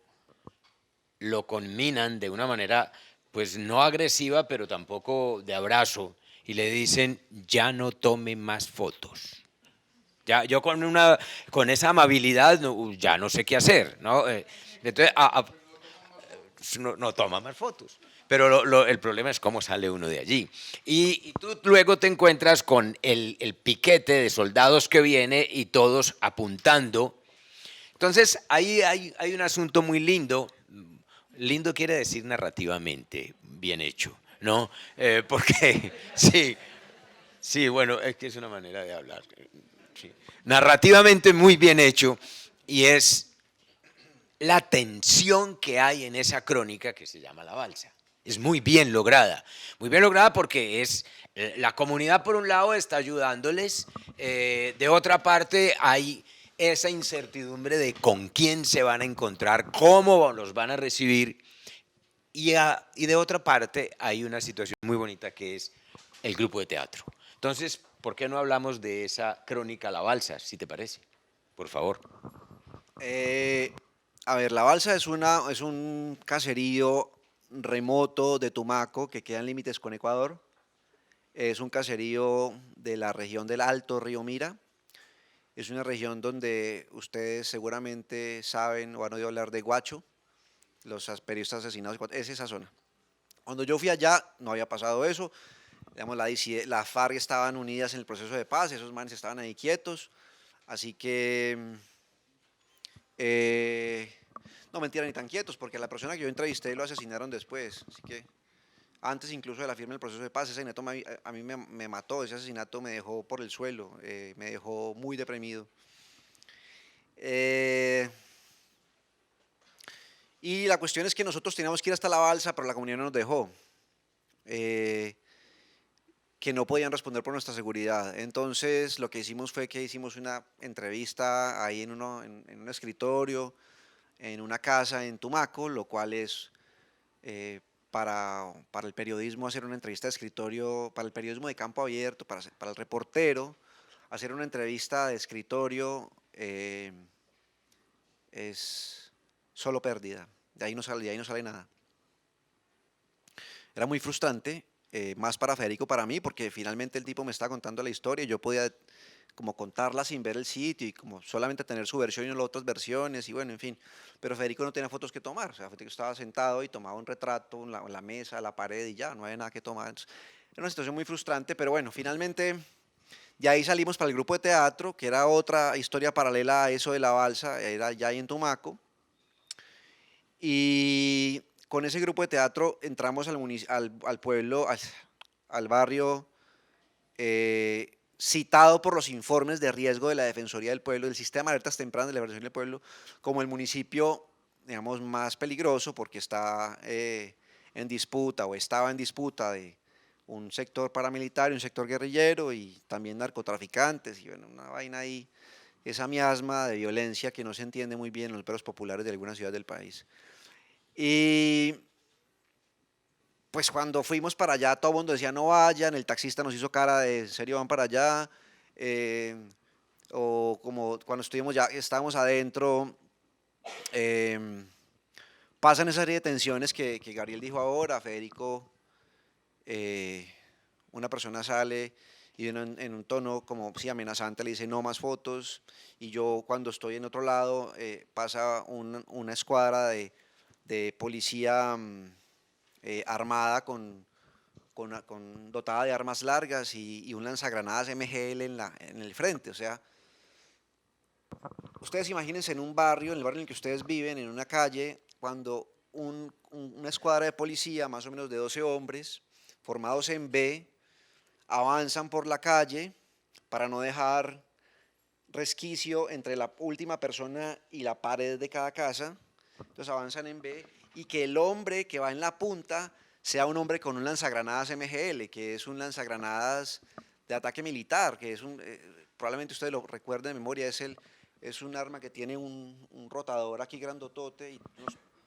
lo conminan de una manera, pues no agresiva, pero tampoco de abrazo, y le dicen, ya no tome más fotos. Ya, yo con esa amabilidad ya no sé qué hacer, ¿no? Entonces, no toma más fotos. Pero el problema es cómo sale uno de allí. Y tú luego te encuentras con el piquete de soldados que viene y todos apuntando. Entonces, ahí hay un asunto muy lindo. Lindo quiere decir narrativamente bien hecho. ¿no? Porque sí, sí, bueno, es que es una manera de hablar. Sí. Narrativamente muy bien hecho y es la tensión que hay en esa crónica que se llama La Balsa. Es muy bien lograda porque es la comunidad por un lado está ayudándoles, de otra parte hay esa incertidumbre de con quién se van a encontrar, cómo los van a recibir y de otra parte hay una situación muy bonita que es el grupo de teatro. Entonces, ¿por qué no hablamos de esa crónica La Balsa, si te parece? Por favor. Eh, a ver, La Balsa es un caserío remoto de Tumaco que queda en límites con Ecuador. Es un caserío de la región del Alto Río Mira. Es una región donde ustedes seguramente saben o han oído hablar de Guacho, los periodistas asesinados. Es esa zona. Cuando yo fui allá no había pasado eso. Digamos, la FARC estaban unidas en el proceso de paz, esos manes estaban ahí quietos. Así que Eh, no, mentira, ni tan quietos, porque a la persona que yo entrevisté lo asesinaron después. Así que antes incluso de la firma del proceso de paz, ese asesinato a mí me mató, ese asesinato me dejó por el suelo, me dejó muy deprimido. Eh, y la cuestión es que nosotros teníamos que ir hasta la balsa, pero la comunidad no nos dejó. Eh, que no podían responder por nuestra seguridad. Entonces lo que hicimos fue que hicimos una entrevista ahí en un escritorio, en una casa en Tumaco, lo cual es para el periodismo hacer una entrevista de escritorio, para el periodismo de campo abierto, para el reportero, hacer una entrevista de escritorio es solo pérdida, de ahí no sale nada. Era muy frustrante, más para Federico, para mí, porque finalmente el tipo me estaba contando la historia y yo podía como contarla sin ver el sitio y como solamente tener su versión y no las otras versiones y bueno, en fin. Pero Federico no tenía fotos que tomar, o sea, Federico estaba sentado y tomaba un retrato en la mesa, la pared y ya, no había nada que tomar. Entonces, era una situación muy frustrante, pero bueno, finalmente de ahí salimos para el grupo de teatro, que era otra historia paralela a eso de la balsa, era ya ahí en Tumaco. Y con ese grupo de teatro entramos al pueblo, al barrio citado por los informes de riesgo de la Defensoría del Pueblo, del sistema de alertas tempranas de la Defensoría del Pueblo, como el municipio, digamos, más peligroso porque está en disputa o estaba en disputa de un sector paramilitar y un sector guerrillero y también narcotraficantes y bueno, una vaina ahí, esa miasma de violencia que no se entiende muy bien en los perros populares de algunas ciudades del país. Y pues cuando fuimos para allá, todo el mundo decía no vayan, el taxista nos hizo cara de ¿en serio van para allá? Eh, o como cuando estuvimos ya, estábamos adentro, eh, pasan esa serie de tensiones que Gabriel dijo ahora, Federico, eh, una persona sale y en un tono como sí, amenazante le dice no más fotos y yo cuando estoy en otro lado pasa una escuadra de policía armada dotada de armas largas y un lanzagranadas MGL en el frente. O sea, ustedes imagínense en un barrio, en el barrio en el que ustedes viven, en una calle, cuando una escuadra de policía, más o menos de 12 hombres, formados en B, avanzan por la calle para no dejar resquicio entre la última persona y la pared de cada casa. Entonces avanzan en B y que el hombre que va en la punta sea un hombre con un lanzagranadas MGL, que es un lanzagranadas de ataque militar, que es probablemente ustedes lo recuerden de memoria, es un arma que tiene un rotador aquí grandotote y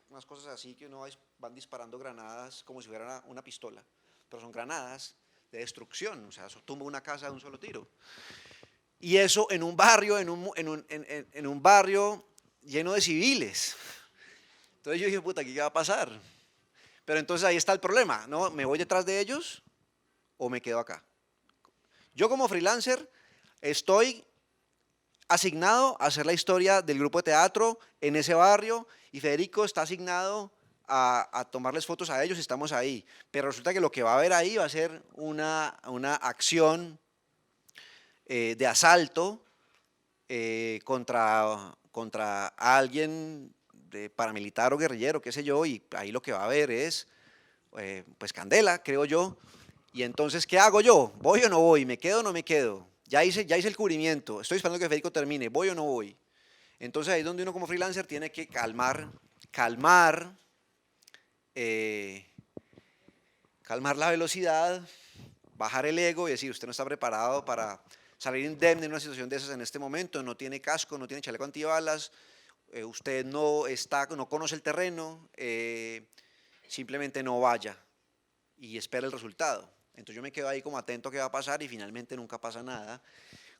unas cosas así que uno van disparando granadas como si fuera una pistola, pero son granadas de destrucción, o sea, eso tumba una casa de un solo tiro. Y eso en un barrio, en un barrio lleno de civiles. Entonces yo dije, puta, ¿qué va a pasar? Pero entonces ahí está el problema, ¿no? ¿Me voy detrás de ellos o me quedo acá? Yo como freelancer estoy asignado a hacer la historia del grupo de teatro en ese barrio y Federico está asignado a tomarles fotos a ellos y estamos ahí. Pero resulta que lo que va a haber ahí va a ser una acción de asalto contra alguien de paramilitar o guerrillero, qué sé yo, y ahí lo que va a haber es pues candela, creo yo. Y entonces, ¿qué hago yo? ¿Voy o no voy? ¿Me quedo o no me quedo? Ya hice el cubrimiento, estoy esperando que Federico termine, ¿voy o no voy? Entonces ahí es donde uno como freelancer tiene que calmar, eh, calmar la velocidad, bajar el ego y decir, usted no está preparado para salir indemne en una situación de esas en este momento, no tiene casco, no tiene chaleco antibalas, usted no conoce el terreno, simplemente no vaya y espera el resultado. Entonces yo me quedo ahí como atento a qué va a pasar y finalmente nunca pasa nada.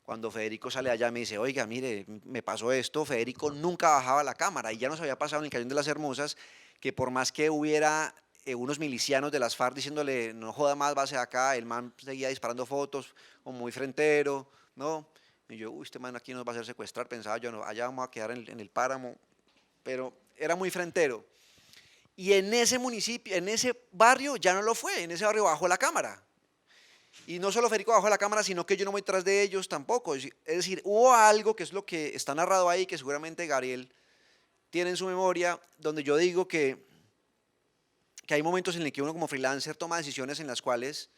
Cuando Federico sale allá me dice, oiga, mire, me pasó esto, Federico nunca bajaba la cámara y ya nos había pasado en el Cañón de las Hermosas que por más que hubiera unos milicianos de las FARC diciéndole, no joda más, base acá, el man seguía disparando fotos, como muy frentero, ¿no? Y yo, uy, este man aquí nos va a hacer secuestrar, pensaba yo, no, allá vamos a quedar en el páramo, pero era muy frentero. Y en ese municipio, en ese barrio ya no lo fue, en ese barrio bajó la cámara. Y no solo Federico bajó la cámara, sino que yo no voy tras de ellos tampoco. Es decir, hubo algo que es lo que está narrado ahí, que seguramente Gabriel tiene en su memoria, donde yo digo que hay momentos en los que uno como freelancer toma decisiones en las cuales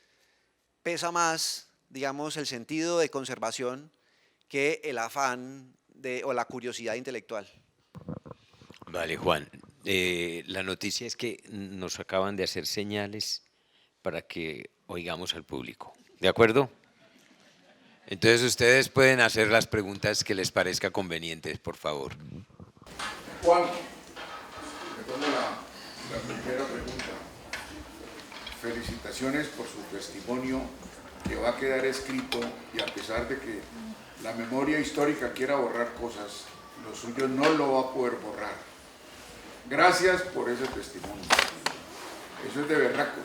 pesa más, digamos, el sentido de conservación que el afán o la curiosidad intelectual. Vale, Juan. La noticia es que nos acaban de hacer señales para que oigamos al público. ¿De acuerdo? Entonces ustedes pueden hacer las preguntas que les parezca convenientes, por favor. Juan, le tomo la primera pregunta. Felicitaciones por su testimonio que va a quedar escrito y a pesar de que la memoria histórica quiera borrar cosas, lo suyo no lo va a poder borrar. Gracias por ese testimonio. Eso es de berracos.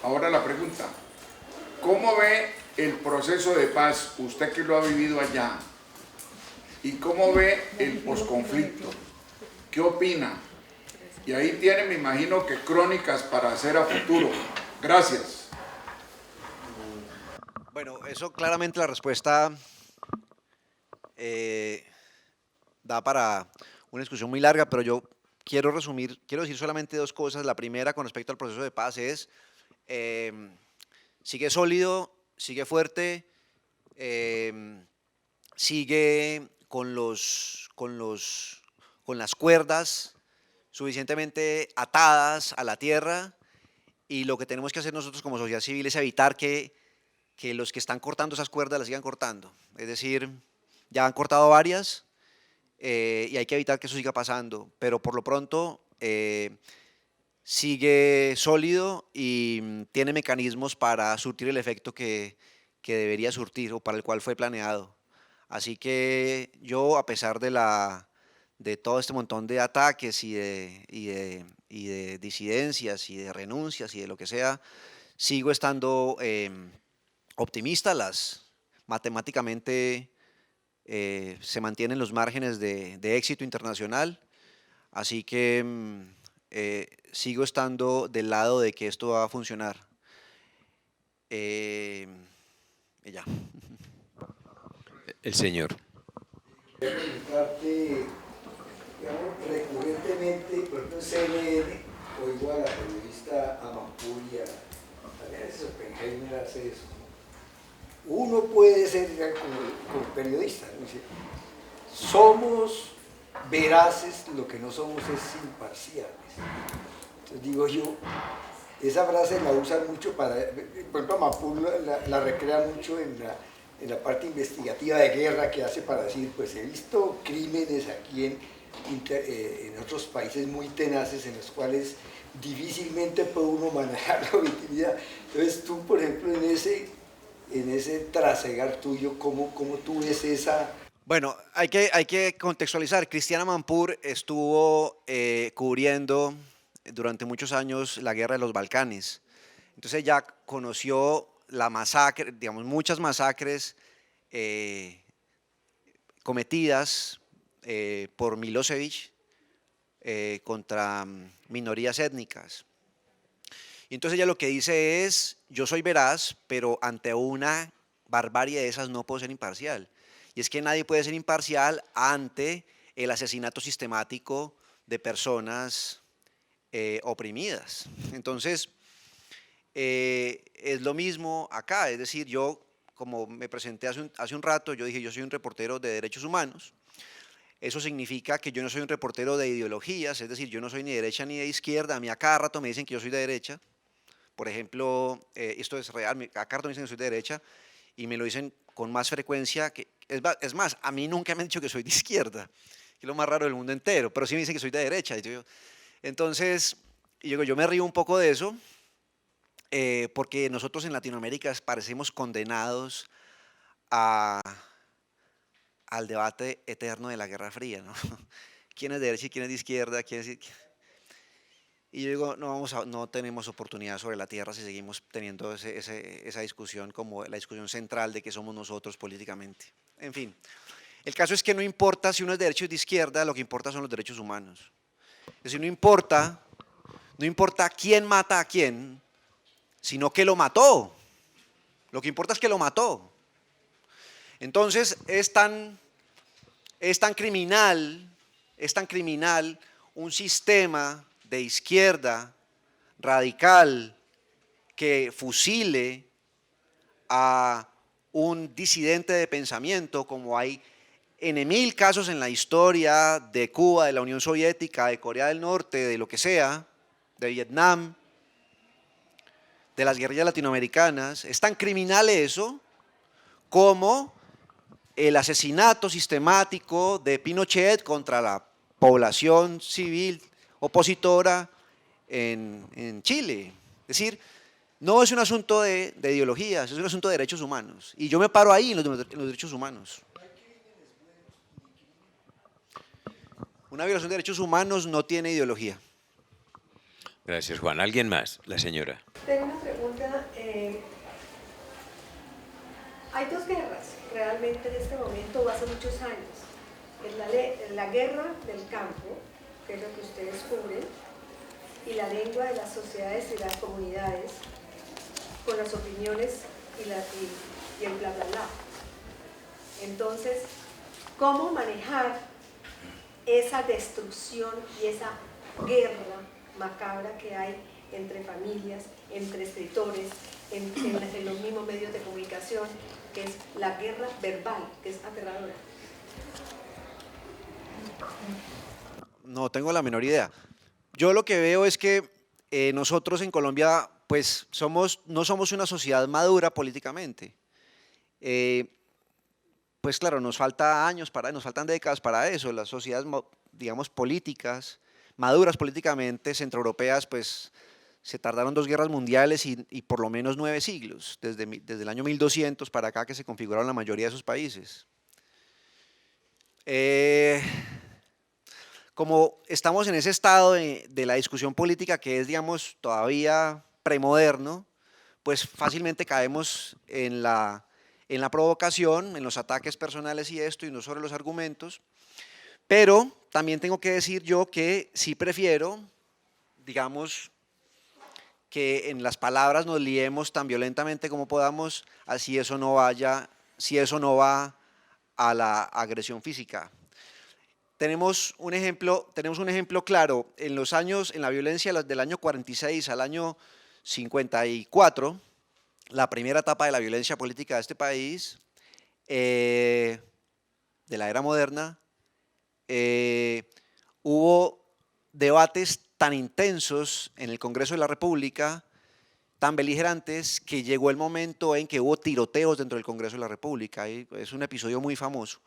Ahora la pregunta, ¿cómo ve el proceso de paz, usted que lo ha vivido allá? ¿Y cómo ve el posconflicto? ¿Qué opina? Y ahí tiene, me imagino, que crónicas para hacer a futuro. Gracias. Bueno, eso claramente la respuesta da para una discusión muy larga, pero yo quiero decir solamente dos cosas. La primera, con respecto al proceso de paz, es sigue sólido, sigue fuerte, sigue con las cuerdas suficientemente atadas a la tierra, y lo que tenemos que hacer nosotros como sociedad civil es evitar que los que están cortando esas cuerdas las sigan cortando. Es decir, ya han cortado varias y hay que evitar que eso siga pasando, pero por lo pronto sigue sólido y tiene mecanismos para surtir el efecto que debería surtir o para el cual fue planeado. Así que yo, a pesar de todo este montón de ataques y de disidencias y de renuncias y de lo que sea, sigo estando optimista. Matemáticamente se mantienen los márgenes de éxito internacional, así que sigo estando del lado de que esto va a funcionar. Y ya. El señor. Quería preguntarte, digamos, recurrentemente, por ejemplo, en CNN, oigo a la periodista Amampuri, también a Oppenheimer hace eso. Uno puede ser como periodista, ¿no? Dice, somos veraces, lo que no somos es imparciales. Entonces digo yo, esa frase la usan mucho para, por ejemplo, Amampuri la recrea mucho en la parte investigativa de guerra que hace para decir, pues he visto crímenes aquí en otros países muy tenaces en los cuales difícilmente puede uno manejar la objetividad. Entonces tú, por ejemplo, en ese trasegar tuyo, ¿cómo tú ves esa? Bueno, hay que contextualizar. Cristiana Amanpour estuvo cubriendo durante muchos años la guerra de los Balcanes. Entonces ella conoció la masacre, digamos, muchas masacres cometidas por Milosevic contra minorías étnicas. Y entonces ella lo que dice es, yo soy veraz, pero ante una barbarie de esas no puedo ser imparcial. Y es que nadie puede ser imparcial ante el asesinato sistemático de personas oprimidas. Entonces, es lo mismo acá, es decir, yo, como me presenté hace un rato, yo dije, yo soy un reportero de derechos humanos. Eso significa que yo no soy un reportero de ideologías, es decir, yo no soy ni de derecha ni de izquierda. A mí a cada rato me dicen que yo soy de derecha. Por ejemplo, esto es real, a cada rato me dicen que soy de derecha y me lo dicen con más frecuencia. Es más, a mí nunca me han dicho que soy de izquierda, que es lo más raro del mundo entero, pero sí me dicen que soy de derecha. Entonces, yo me río un poco de eso, porque nosotros en Latinoamérica parecemos condenados al debate eterno de la Guerra Fría, ¿no? ¿Quién es de derecha y quién es de izquierda? Y yo digo, no tenemos oportunidad sobre la tierra si seguimos teniendo esa discusión como la discusión central de qué somos nosotros políticamente. En fin, el caso es que no importa si uno es de derecha o de izquierda, lo que importa son los derechos humanos. Es decir, no importa quién mata a quién, sino que lo mató. Lo que importa es que lo mató. Entonces es tan criminal un sistema de izquierda radical que fusile a un disidente de pensamiento, como hay en 1000 casos en la historia de Cuba, de la Unión Soviética, de Corea del Norte, de lo que sea, de Vietnam, de las guerrillas latinoamericanas. Es tan criminal eso como el asesinato sistemático de Pinochet contra la población civil opositora en Chile. Es decir, no es un asunto de ideologías, es un asunto de derechos humanos. Y yo me paro ahí en los derechos humanos. Una violación de derechos humanos no tiene ideología. Gracias, Juan. ¿Alguien más? La señora. Tengo una pregunta. Hay dos guerras realmente en este momento o hace muchos años. Es la guerra del campo, que es lo que ustedes cubren, y la lengua de las sociedades y las comunidades, con las opiniones y el bla bla bla. Entonces, ¿cómo manejar esa destrucción y esa guerra macabra que hay entre familias, entre escritores, en los mismos medios de comunicación, que es la guerra verbal, que es aterradora? No tengo la menor idea. Yo lo que veo es que nosotros en Colombia pues no somos una sociedad madura políticamente. Pues claro, nos faltan décadas para eso. Las sociedades, digamos, políticas, maduras políticamente, centroeuropeas, pues se tardaron 2 guerras mundiales y por lo menos 9 siglos, desde el año 1200 para acá que se configuraron la mayoría de esos países. Como estamos en ese estado de la discusión política que es, digamos, todavía premoderno, pues fácilmente caemos en la provocación, en los ataques personales y esto, y no sobre los argumentos. Pero también tengo que decir yo que sí prefiero, digamos, que en las palabras nos liemos tan violentamente como podamos, si eso no va a la agresión física. Tenemos un ejemplo claro. En la violencia del año 46 al año 54, la primera etapa de la violencia política de este país, de la era moderna, hubo debates tan intensos en el Congreso de la República, tan beligerantes, que llegó el momento en que hubo tiroteos dentro del Congreso de la República. Es un episodio muy famoso.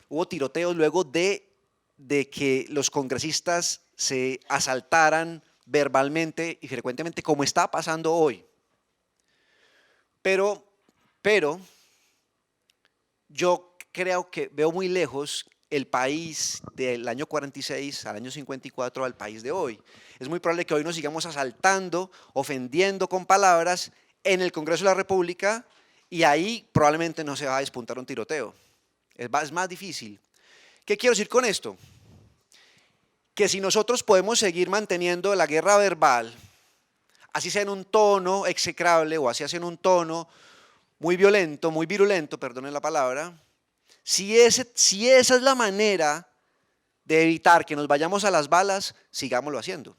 Hubo tiroteos luego de que los congresistas se asaltaran verbalmente y frecuentemente, como está pasando hoy. Pero yo creo que veo muy lejos el país del año 46 al año 54 al país de hoy. Es muy probable que hoy nos sigamos asaltando, ofendiendo con palabras en el Congreso de la República, y ahí probablemente no se va a despuntar un tiroteo. Es más difícil. ¿Qué quiero decir con esto? Que si nosotros podemos seguir manteniendo la guerra verbal, así sea en un tono execrable o así sea en un tono muy violento, muy virulento, perdonen la palabra, si esa es la manera de evitar que nos vayamos a las balas, sigámoslo haciendo.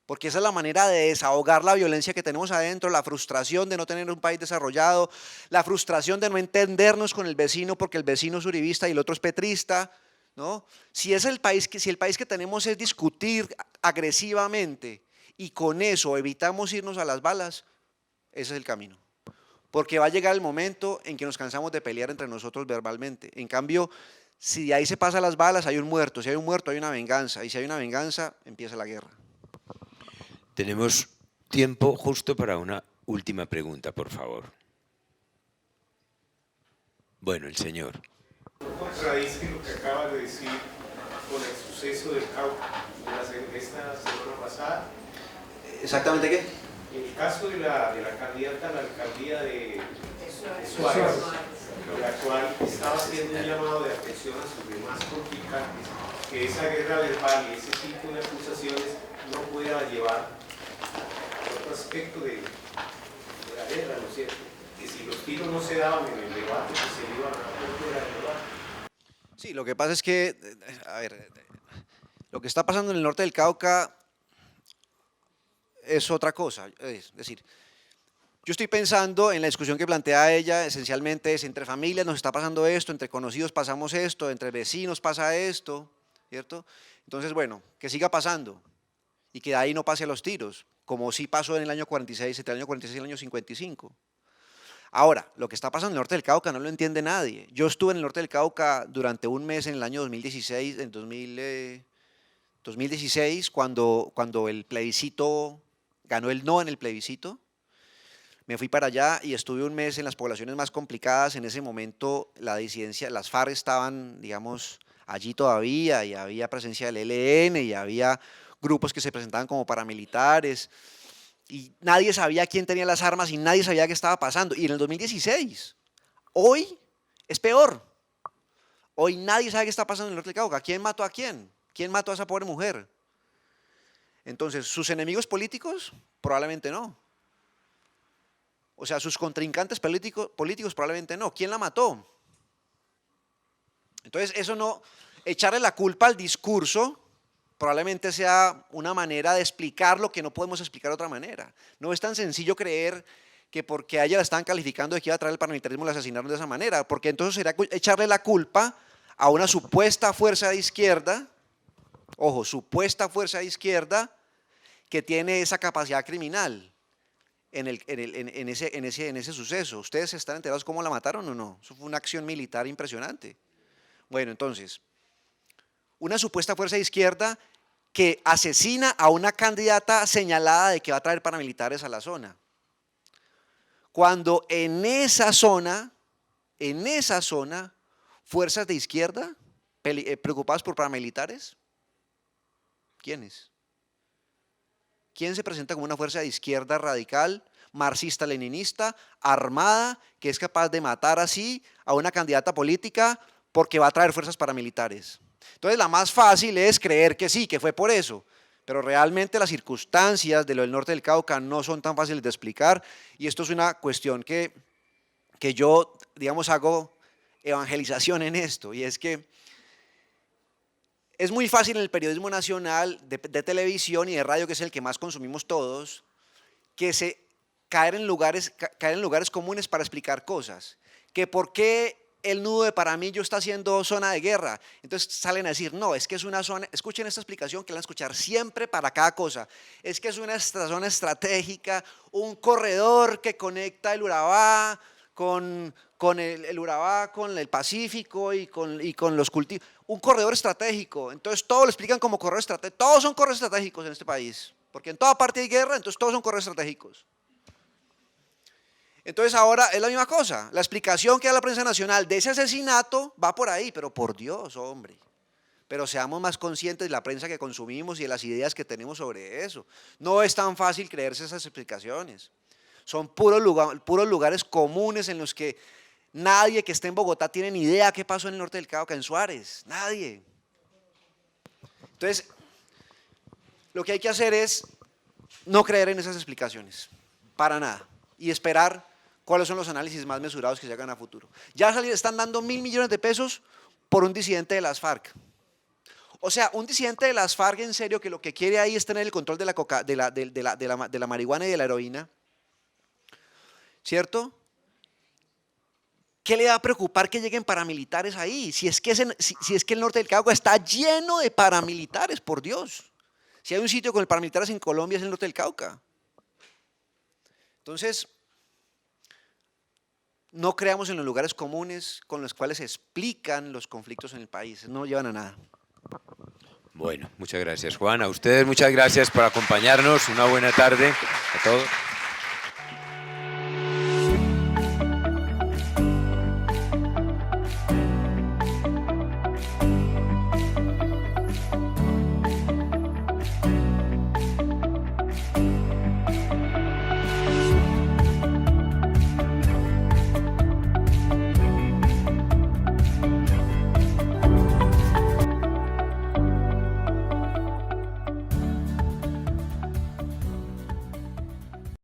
porque esa es la manera de desahogar la violencia que tenemos adentro, la frustración de no tener un país desarrollado, la frustración de no entendernos con el vecino porque el vecino es uribista y el otro es petrista, ¿no? Si el país que tenemos es discutir agresivamente y con eso evitamos irnos a las balas, ese es el camino. Porque va a llegar el momento en que nos cansamos de pelear entre nosotros verbalmente. En cambio, si de ahí se pasa las balas, hay un muerto. Si hay un muerto, hay una venganza. Y si hay una venganza, empieza la guerra. Tenemos tiempo justo para una última pregunta, por favor. Bueno, el señor. Contradice lo que acaba de decir con el suceso del Cauca esta semana pasada. ¿Exactamente qué? El caso de la candidata a la alcaldía de Suárez, la cual estaba haciendo un llamado de atención a sus demás contrincantes, que esa guerra verbal y ese tipo de acusaciones no pueda llevar a otro aspecto de la guerra, ¿no es cierto? Que si los tiros no se daban en el debate, pues se iban a dar fuera del debate. Sí, lo que pasa es que, a ver, lo que está pasando en el norte del Cauca es otra cosa. Es decir, yo estoy pensando en la discusión que plantea ella, esencialmente es entre familias nos está pasando esto, entre conocidos pasamos esto, entre vecinos pasa esto, ¿cierto? Entonces, bueno, que siga pasando y que de ahí no pase a los tiros, como sí pasó en el año 46, entre el año 46 y el año 55. Ahora, lo que está pasando en el norte del Cauca no lo entiende nadie. Yo estuve en el norte del Cauca durante un mes en el año 2016, en 2016, cuando el plebiscito, ganó el no en el plebiscito. Me fui para allá y estuve un mes en las poblaciones más complicadas. En ese momento la disidencia, las FARC estaban, digamos, allí todavía y había presencia del ELN y había grupos que se presentaban como paramilitares y nadie sabía quién tenía las armas y nadie sabía qué estaba pasando. Y en el 2016, hoy es peor. Hoy nadie sabe qué está pasando en el norte del Cauca. ¿Quién mató a quién? ¿Quién mató a esa pobre mujer? Entonces, ¿sus enemigos políticos? Probablemente no. O sea, sus contrincantes políticos probablemente no. ¿Quién la mató? Entonces, eso no, echarle la culpa al discurso probablemente sea una manera de explicar lo que no podemos explicar de otra manera. No es tan sencillo creer que porque a ella la estaban calificando de que iba a traer el paramilitarismo la asesinaron de esa manera, porque entonces sería echarle la culpa a una supuesta fuerza de izquierda, ojo, supuesta fuerza de izquierda que tiene esa capacidad criminal en ese suceso. ¿Ustedes están enterados cómo la mataron o no? Eso fue una acción militar impresionante. Bueno, entonces, una supuesta fuerza de izquierda que asesina a una candidata señalada de que va a traer paramilitares a la zona. Cuando en esa zona, fuerzas de izquierda preocupadas por paramilitares, ¿quiénes? ¿Quién se presenta como una fuerza de izquierda radical, marxista-leninista, armada, que es capaz de matar así a una candidata política porque va a traer fuerzas paramilitares? Entonces la más fácil es creer que sí, que fue por eso, pero realmente las circunstancias de lo del norte del Cauca no son tan fáciles de explicar y esto es una cuestión que yo, digamos, hago evangelización en esto y es que es muy fácil en el periodismo nacional, de televisión y de radio, que es el que más consumimos todos, caer en lugares comunes para explicar cosas. Que por qué el nudo de Paramillo está siendo zona de guerra. Entonces salen a decir, no, es que es una zona, escuchen esta explicación que la van a escuchar siempre para cada cosa. Es que es una zona estratégica, un corredor que conecta el Urabá con el Urabá, con el Pacífico y con los cultivos. Un corredor estratégico, entonces todo lo explican como corredor estratégico, todos son corredores estratégicos en este país, porque en toda parte hay guerra, entonces todos son corredores estratégicos. Entonces ahora es la misma cosa, la explicación que da la prensa nacional de ese asesinato va por ahí, pero por Dios, hombre, pero seamos más conscientes de la prensa que consumimos y de las ideas que tenemos sobre eso. No es tan fácil creerse esas explicaciones, son puros lugares comunes en los que nadie que esté en Bogotá tiene ni idea qué pasó en el norte del Cauca, en Suárez, nadie. Entonces, lo que hay que hacer es no creer en esas explicaciones, para nada, y esperar cuáles son los análisis más mesurados que se hagan a futuro. Ya están dando 1.000 millones de pesos por un disidente de las FARC. O sea, un disidente de las FARC en serio que lo que quiere ahí es tener el control de la marihuana y de la heroína, ¿cierto? ¿Qué le va a preocupar que lleguen paramilitares ahí? Si es que el norte del Cauca está lleno de paramilitares, por Dios. Si hay un sitio con el paramilitares en Colombia es el norte del Cauca. Entonces, no creamos en los lugares comunes con los cuales se explican los conflictos en el país. No llevan a nada. Bueno, muchas gracias, Juan. A ustedes muchas gracias por acompañarnos. Una buena tarde a todos.